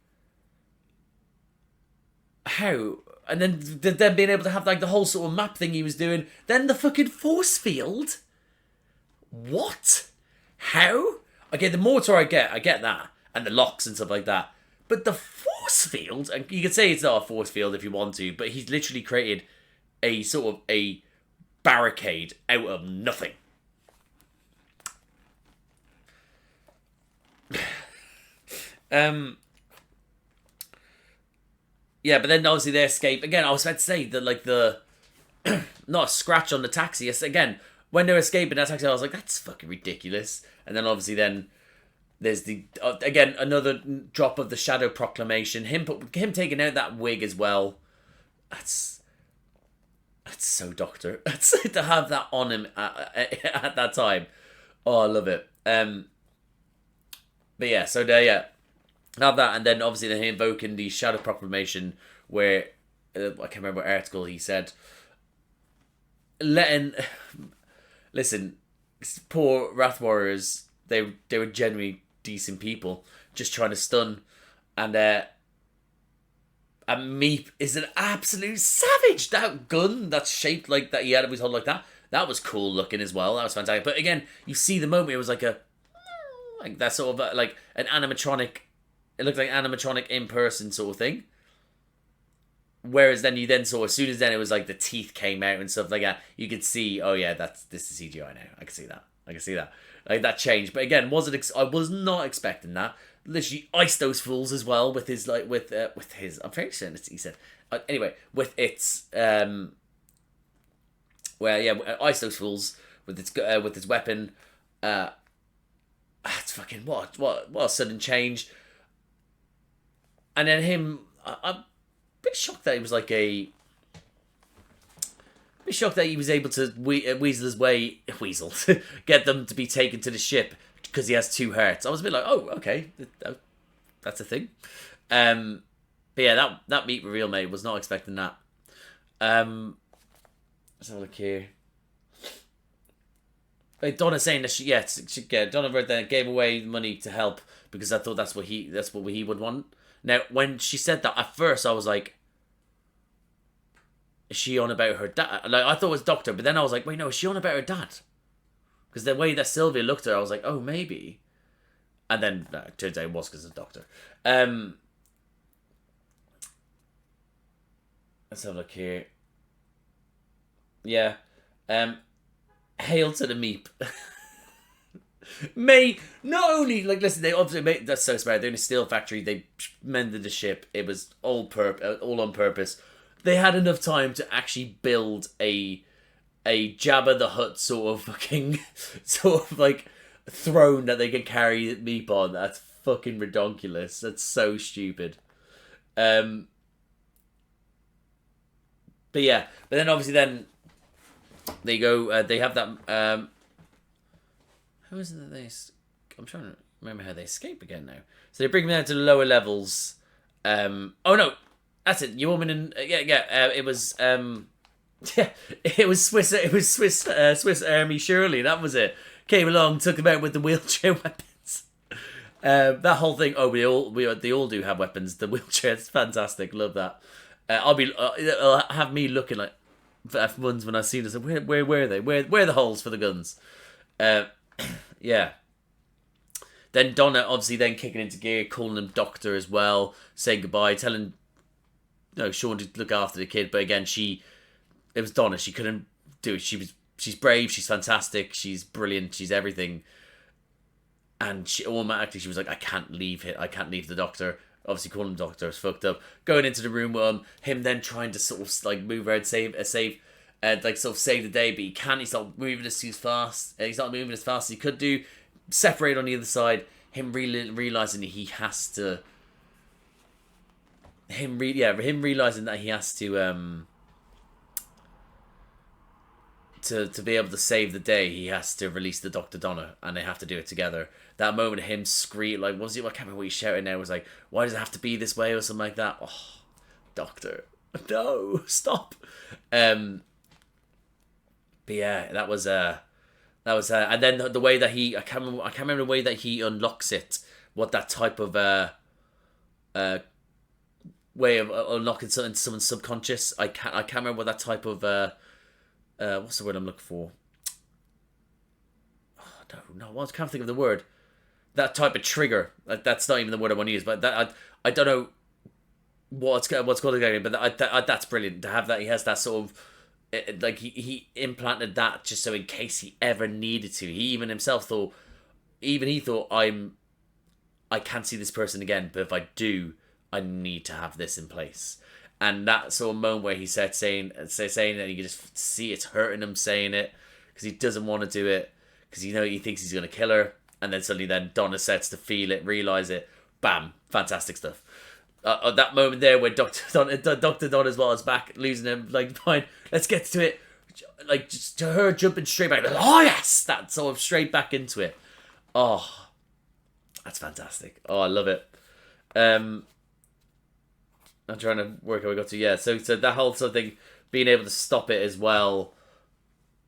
how? And then being able to have like the whole sort of map thing he was doing. Then the fucking force field. What? How? Okay, the mortar I get that. And the locks and stuff like that. But the force field, and you can say it's not a force field if you want to, but he's literally created a sort of a barricade out of nothing. Yeah, but then obviously they escape. Again, I was about to say that like the not a scratch on the taxi. Yes, again, when they're escaping that taxi, I was like, that's fucking ridiculous. And then obviously then there's the again another drop of the Shadow Proclamation. Him taking out that wig as well. That's so Doctor. To have that on him at that time. Oh, I love it. But yeah, so there, yeah, have that, and then obviously then he invoking the Shadow Proclamation, where I can't remember what article he said. Listen, poor Wrath Warriors. They were genuinely decent people, just trying to stun, and Meep is an absolute savage. That gun that's shaped like that, he had his hold like that. That was cool looking as well. That was fantastic. But again, you see the moment, it was like that sort of like an animatronic. It looked like animatronic in person sort of thing. Whereas then you then saw, as soon as then it was like the teeth came out and stuff like that, you could see, oh yeah, this is CGI now. I can see that. Like that changed. But again, I was not expecting that. Literally iced those fools as well with his with his. I'm very certain he said. Anyway, with its ice those fools with its weapon. It's fucking what a sudden change. And then him, I'm a bit shocked that he was like shocked that he was able to weasel his way, get them to be taken to the ship because he has 2 hearts. I was a bit like, oh, okay, that's a thing. But yeah, that Meep reveal, mate, was not expecting that. Let's have a look here. Donna saying that Donna wrote that, gave away money to help because I thought that's what he would want. Now, when she said that, at first I was like, is she on about her dad? Like, I thought it was Doctor, but then I was like, wait, no, is she on about her dad? Because the way that Sylvia looked at her, I was like, oh, maybe. And then, it turns out it was because of the Doctor. Let's have a look here. Yeah. Hail to the Meep. May not only like listen, they obviously made that's so smart. They're in a steel factory. They mended the ship. It was all on purpose. They had enough time to actually build a Jabba the Hutt sort of like throne that they can carry Meep on. That's fucking redonkulous. That's so stupid. But yeah, but then obviously then they go. They have that. How is it that I'm trying to remember how they escape again now. So they bring them down to the lower levels. Oh no, that's it. Your woman and it was it was Swiss Army Shirley. That was it. Came along, took them out with the wheelchair weapons. That whole thing. Oh, they all do have weapons. The wheelchair is fantastic. Love that. It'll have me looking like F1s when I see this. Where were they? Where are the holes for the guns? Yeah. Then Donna obviously then kicking into gear, calling him Doctor as well, saying goodbye, telling Shaun to look after the kid. But again, it was Donna. She couldn't do it. She's brave. She's fantastic. She's brilliant. She's everything. And she automatically she was like, I can't leave it. I can't leave the Doctor. obviously calling him Doctor is fucked up. Going into the room with him then trying to sort of like move around, save the day, but he can't. He's not moving as fast. He's not moving as fast as he could do. Separate on the other side. Him realizing that he has to. Him realizing that he has to to be able to save the day, he has to release the Dr. Donna, and they have to do it together. That moment of him scream, like, what was it? I can't remember what he's shouting now. It was like, why does it have to be this way or something like that? Oh, Doctor, no, stop. But yeah, that was and then the way that I can't remember the way that he unlocks it. What that type of way of unlocking something into someone's subconscious. I can't remember what that type of what's the word I'm looking for? Oh, no, I can't think of the word. That type of trigger. That's not even the word I want to use. But that I don't know what's called again. But that's brilliant to have that. He has that sort of like he implanted that just so in case he ever needed to. He even himself thought, I can't see this person again. But if I do, I need to have this in place. And that sort of moment where he said saying that, you can just see it's hurting him saying it because he doesn't want to do it because he thinks he's going to kill her, and then suddenly Donna starts to feel it, realize it, bam, fantastic stuff. That moment there where Dr. Donna as well is back, losing him, like, fine, let's get to it, like, just to her jumping straight back, like, oh yes, that sort of straight back into it. Oh, that's fantastic. Oh, I love it. I'm trying to work how we got to. Yeah, so that whole sort of thing, being able to stop it as well.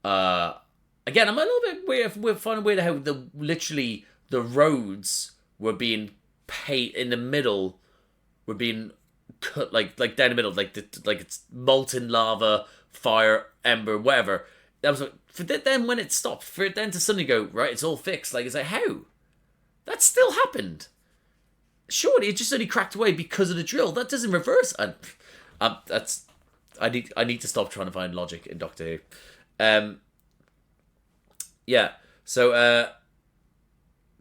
Again, I'm a little bit weird. We're finding weird how literally the roads were being paid in the middle, were being cut like down the middle, like it's molten lava, fire, ember, whatever. That was then when it stopped, for it then to suddenly go right, it's all fixed. Like, it's like, how that still happened. Surely it just only cracked away because of the drill. That doesn't reverse. And I need to stop trying to find logic in Doctor Who. Yeah. So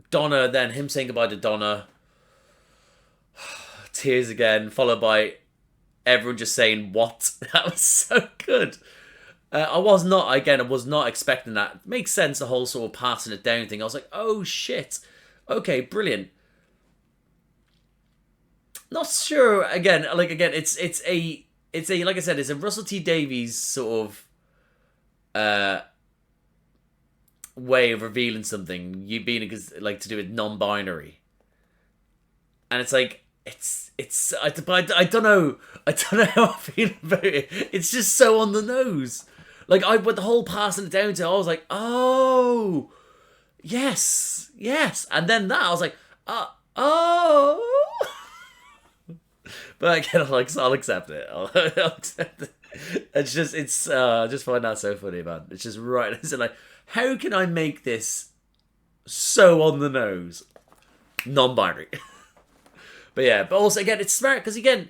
Donna, then him saying goodbye to Donna. Tears again, followed by everyone just saying what. That was so good. I was not expecting that. It makes sense, the whole sort of passing it down thing. I was like, oh shit. Okay, brilliant. Not sure. Again, it's a like I said, it's a Russell T Davies sort of way of revealing something. You being like to do with non-binary, and it's like I don't know how I feel about it. It's just so on the nose. Like with the whole passing it down to, I was like, oh, yes, and then that I was like, oh. But again, I'll accept it. I'll accept it. I just find that so funny, man. It's just right. It's like, how can I make this so on the nose, non-binary? But yeah, but also again, it's smart because again,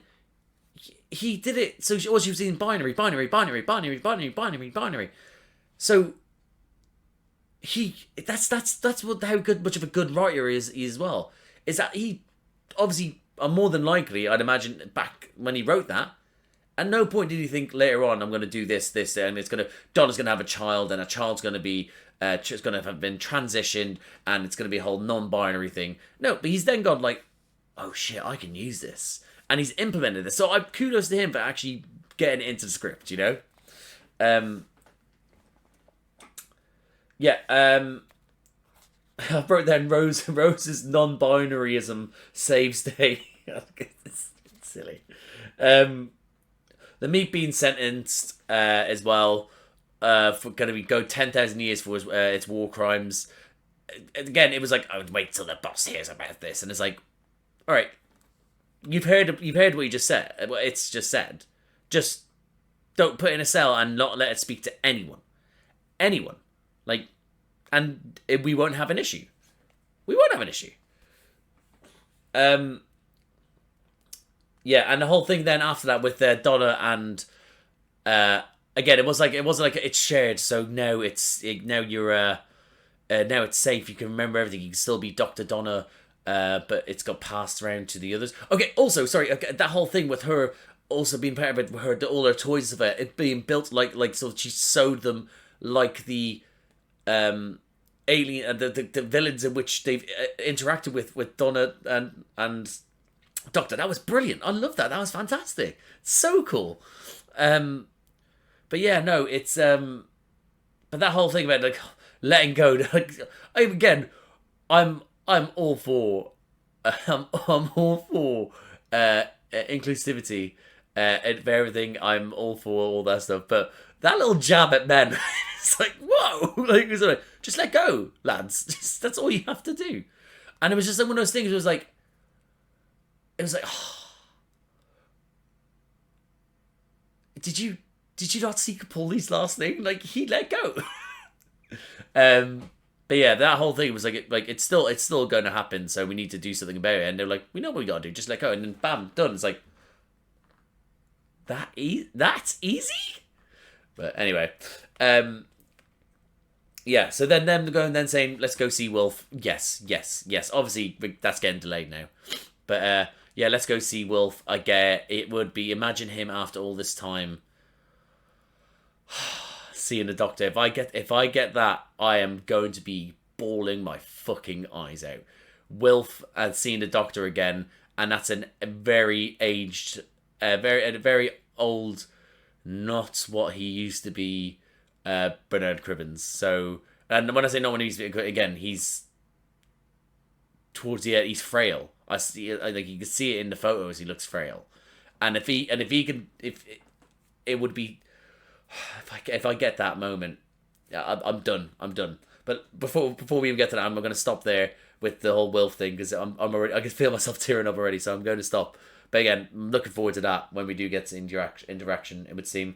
he did it. So she was using binary. So that's what how much of a good writer is he as well. Is that he obviously. More than likely, I'd imagine back when he wrote that, at no point did he think later on, I'm going to do this, and Donna's going to have a child, and a child's going to be, it's going to have been transitioned, and it's going to be a whole non-binary thing. No, but he's then gone like, oh shit, I can use this, and he's implemented this. So kudos to him for actually getting it into the script, you know. I wrote down Rose's non-binaryism saves day. It's silly. The Meep being sentenced as well for going to go 10,000 years for its war crimes. Again, it was like, I would wait till the boss hears about this, and it's like, all right, you've heard what you just said. It's just said. Just don't put it in a cell and not let it speak to anyone. Like. And we won't have an issue. Yeah, and the whole thing then after that with Donna and again, it wasn't like it's shared. So now now it's safe. You can remember everything. You can still be Dr. Donna. but it's got passed around to the others. Okay, also, sorry, that whole thing with her also being part of it, all her toys of it being built like so she sewed them like the alien, the villains in which they've interacted with Donna and Doctor. That was brilliant. I love that. That was fantastic. So cool. But yeah, no, it's but that whole thing about like letting go. Like, I'm all for I'm all for inclusivity and for everything. I'm all for all that stuff. But that little jab at men, it's like, whoa, like, it's like, just let go, lads. That's all you have to do. And it was just one of those things. It was like, oh, did you not see Capaldi's last thing? Like, he let go. But yeah, that whole thing was like it's still going to happen. So we need to do something about it. And they're like, we know what we got to do. Just let go. And then bam, done. It's like that's easy. But anyway, yeah. So then them going then saying, let's go see Wolf. Yes. Obviously that's getting delayed now. But yeah, let's go see Wolf. I get it would be, imagine him after all this time seeing the Doctor. If I get that, I am going to be bawling my fucking eyes out. Wilf and seeing the Doctor again, and that's a very aged, very old, not what he used to be, Bernard Cribbins. So, and when I say not when he used to be, again, he's towards the end, he's frail. I see, like you can see it in the photos. He looks frail, and if it would be. If I get that moment, I'm done. But before we even get to that, I'm going to stop there with the whole Wilf thing because I'm already, I can feel myself tearing up already. So I'm going to stop. But again, I'm looking forward to that when we do get to interaction. It would seem.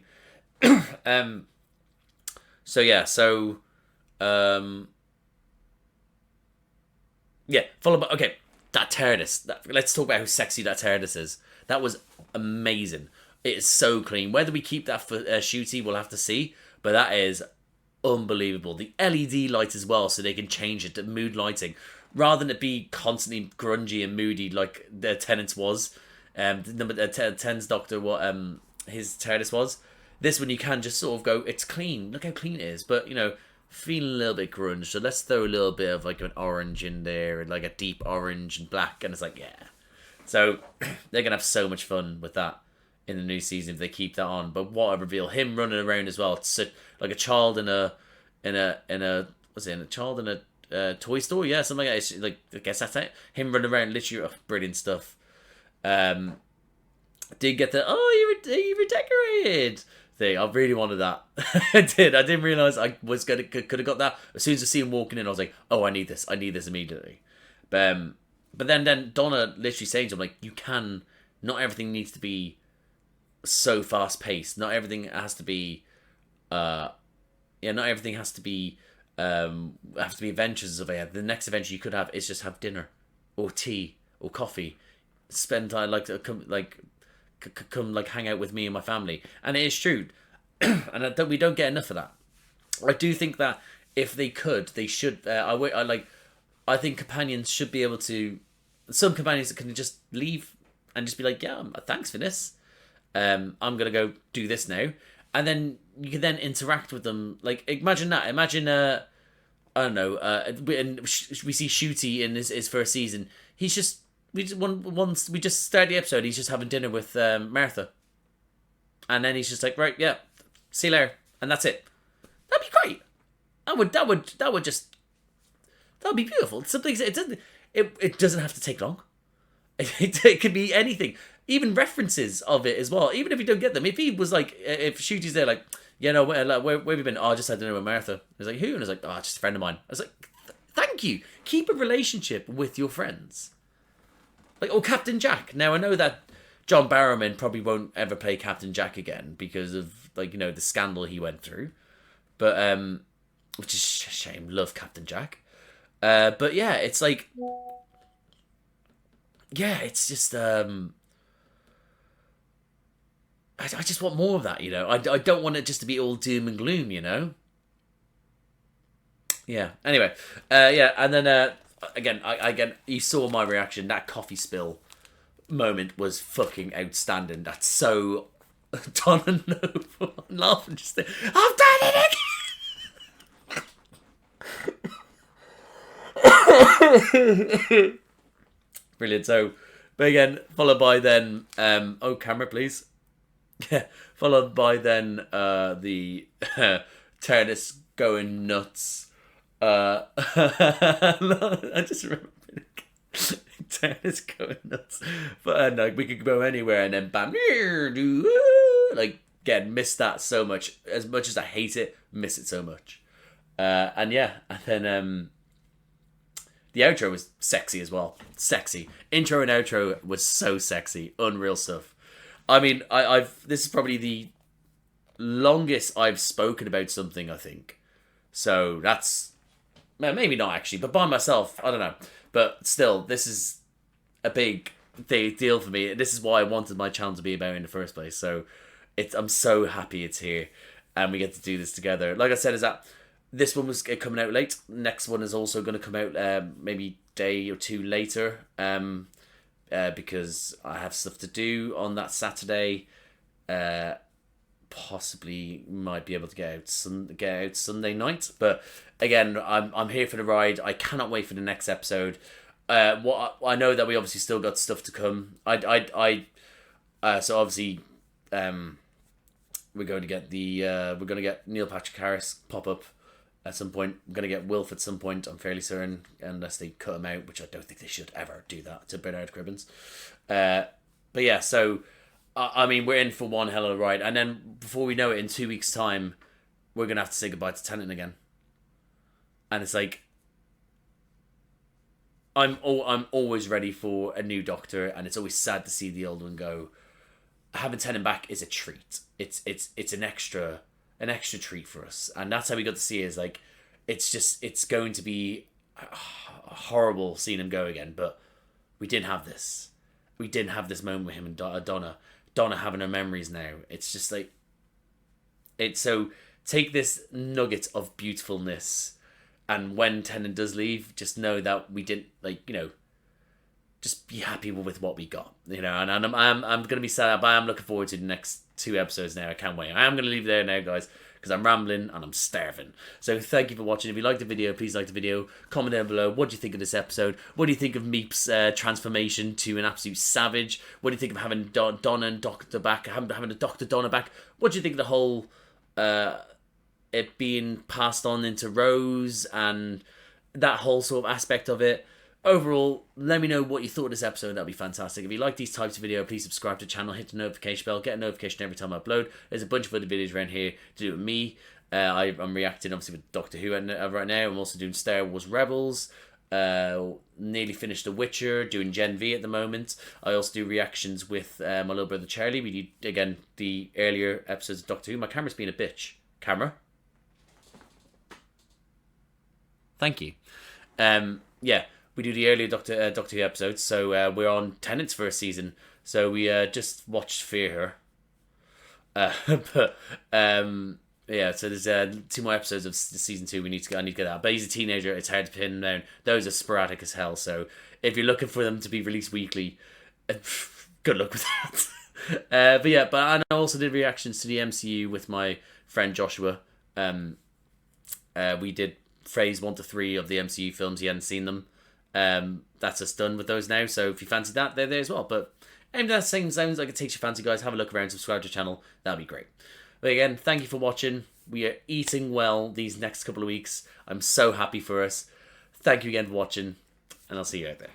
So yeah. So yeah. Follow up. Okay. That TARDIS. Let's talk about how sexy that TARDIS is. That was amazing. It is so clean. Whether we keep that for Shooty, we'll have to see. But that is unbelievable. The LED light as well, so they can change it to mood lighting. Rather than it be constantly grungy and moody like the Tennant's was. Number 10's Doctor, what his TARDIS was. This one you can just sort of go, it's clean. Look how clean it is. But, you know, feeling a little bit grunge. So let's throw a little bit of like an orange in there. And like a deep orange and black. And it's like, yeah. So they're going to have so much fun with that in the new season if they keep that on. But what a reveal, him running around as well. It's like a child in a child in a toy store, yeah, something like that. It's like, I guess that's it. Him running around, literally, brilliant stuff. Did get the you redecorated thing. I really wanted that. I didn't realise I was could have got that. As soon as I see him walking in, I was like, oh, I need this immediately. But then Donna literally saying to him, like, not everything needs to be so fast paced. Not everything has to be not everything has to be adventures of it. The next adventure you could have is just have dinner or tea or coffee, spend time come hang out with me and my family. And it is true. And we don't get enough of that. I do think that if they could, they should. I think companions should be able to. Some companions can just leave and just be like, yeah, thanks for this. I'm gonna go do this now, and then you can then interact with them. Like, imagine that. Imagine I don't know. We see Shooty in his first season. He's just we just start the episode. He's just having dinner with Martha, and then he's just like, right, yeah, see you later, and that's it. That'd be great. That'd be beautiful. Something it doesn't have to take long. It could be anything. Even references of it as well. Even if you don't get them. If he was like, if Shooty's there like, yeah, no, where have you been? Oh, I just had dinner with Martha. He's like, who? And I was like, oh, just a friend of mine. I was like, thank you. Keep a relationship with your friends. Like, or Captain Jack. Now, I know that John Barrowman probably won't ever play Captain Jack again because of, like, you know, the scandal he went through. But, which is a shame. Love Captain Jack. But yeah, it's like, yeah, it's just, I just want more of that, you know. I don't want it just to be all doom and gloom, you know. Yeah. Anyway, yeah, and then again, you saw my reaction. That coffee spill moment was fucking outstanding. That's so Donna Noble. I'm laughing just there. I've done it again. Brilliant. So, but again, followed by then, oh, camera, please. Yeah, followed by then the TARDIS going nuts. I just remember TARDIS going nuts. But like we could go anywhere, and then bam, like again, missed that so much. As much as I hate it, miss it so much. And yeah, and then the outro was sexy as well. Sexy intro and outro was so sexy, unreal stuff. I mean, this is probably the longest I've spoken about something, I think. So that's, maybe not actually, but by myself, I don't know. But still, this is a big deal for me. This is why I wanted my channel to be about in the first place. So I'm so happy it's here and we get to do this together. Like I said, is that this one was coming out late. Next one is also going to come out maybe day or two later. Because I have stuff to do on that Saturday. Possibly might be able to get out Sunday night. But again, I'm here for the ride. I cannot wait for the next episode. What I know that we obviously still got stuff to come. So obviously, we're going to get Neil Patrick Harris pop up at some point. I'm going to get Wilf at some point, I'm fairly certain, unless they cut him out, which I don't think they should ever do that to Bernard Cribbins. But yeah, so, I mean, we're in for one hell of a ride. And then, before we know it, in 2 weeks' time, we're going to have to say goodbye to Tennant again. And it's like, I'm always ready for a new Doctor, and it's always sad to see the old one go. Having Tennant back is a treat. It's an extra treat for us, and that's how we got to see it. Is like, it's going to be horrible seeing him go again, but we didn't have this moment with him and Donna having her memories now. It's just like, it's so, take this nugget of beautifulness, and when Tennant does leave, just know that we didn't, like, you know, just be happy with what we got, you know. And I'm going to be sad, but I'm looking forward to the next 2 episodes now. I can't wait. I am going to leave it there now, guys, because I'm rambling and I'm starving. So thank you for watching. If you liked the video, please like the video. Comment down below. What do you think of this episode? What do you think of Meep's transformation to an absolute savage? What do you think of having Donna and Doctor back? Having a Dr. Donna back? What do you think of the whole it being passed on into Rose and that whole sort of aspect of it? Overall, let me know what you thought of this episode. That'd be fantastic. If you like these types of video, please subscribe to the channel, hit the notification bell, get a notification every time I upload. There's a bunch of other videos around here to do with me. I'm reacting, obviously, with Doctor Who right now. I'm also doing Star Wars Rebels. Nearly finished The Witcher, doing Gen V at the moment. I also do reactions with my little brother Charlie. We do, again, the earlier episodes of Doctor Who. My camera's being a bitch. Camera. Thank you. Yeah. We do the earlier Doctor Who episodes, so we're on Tennant's first season. So we just watched Fear Her. Yeah, so there's 2 more episodes of season 2. I need to get that. But he's a teenager. It's hard to pin down. Those are sporadic as hell. So if you're looking for them to be released weekly, good luck with that. But I also did reactions to the MCU with my friend Joshua. We did phase 1 to 3 of the MCU films. He hadn't seen them. That's us done with those now, so if you fancy that, they're there as well. But if that sounds like it takes your fancy, guys, have a look around, subscribe to the channel, that'd be great. But again, thank you for watching. We are eating well these next couple of weeks. I'm so happy for us. Thank you again for watching, and I'll see you out there.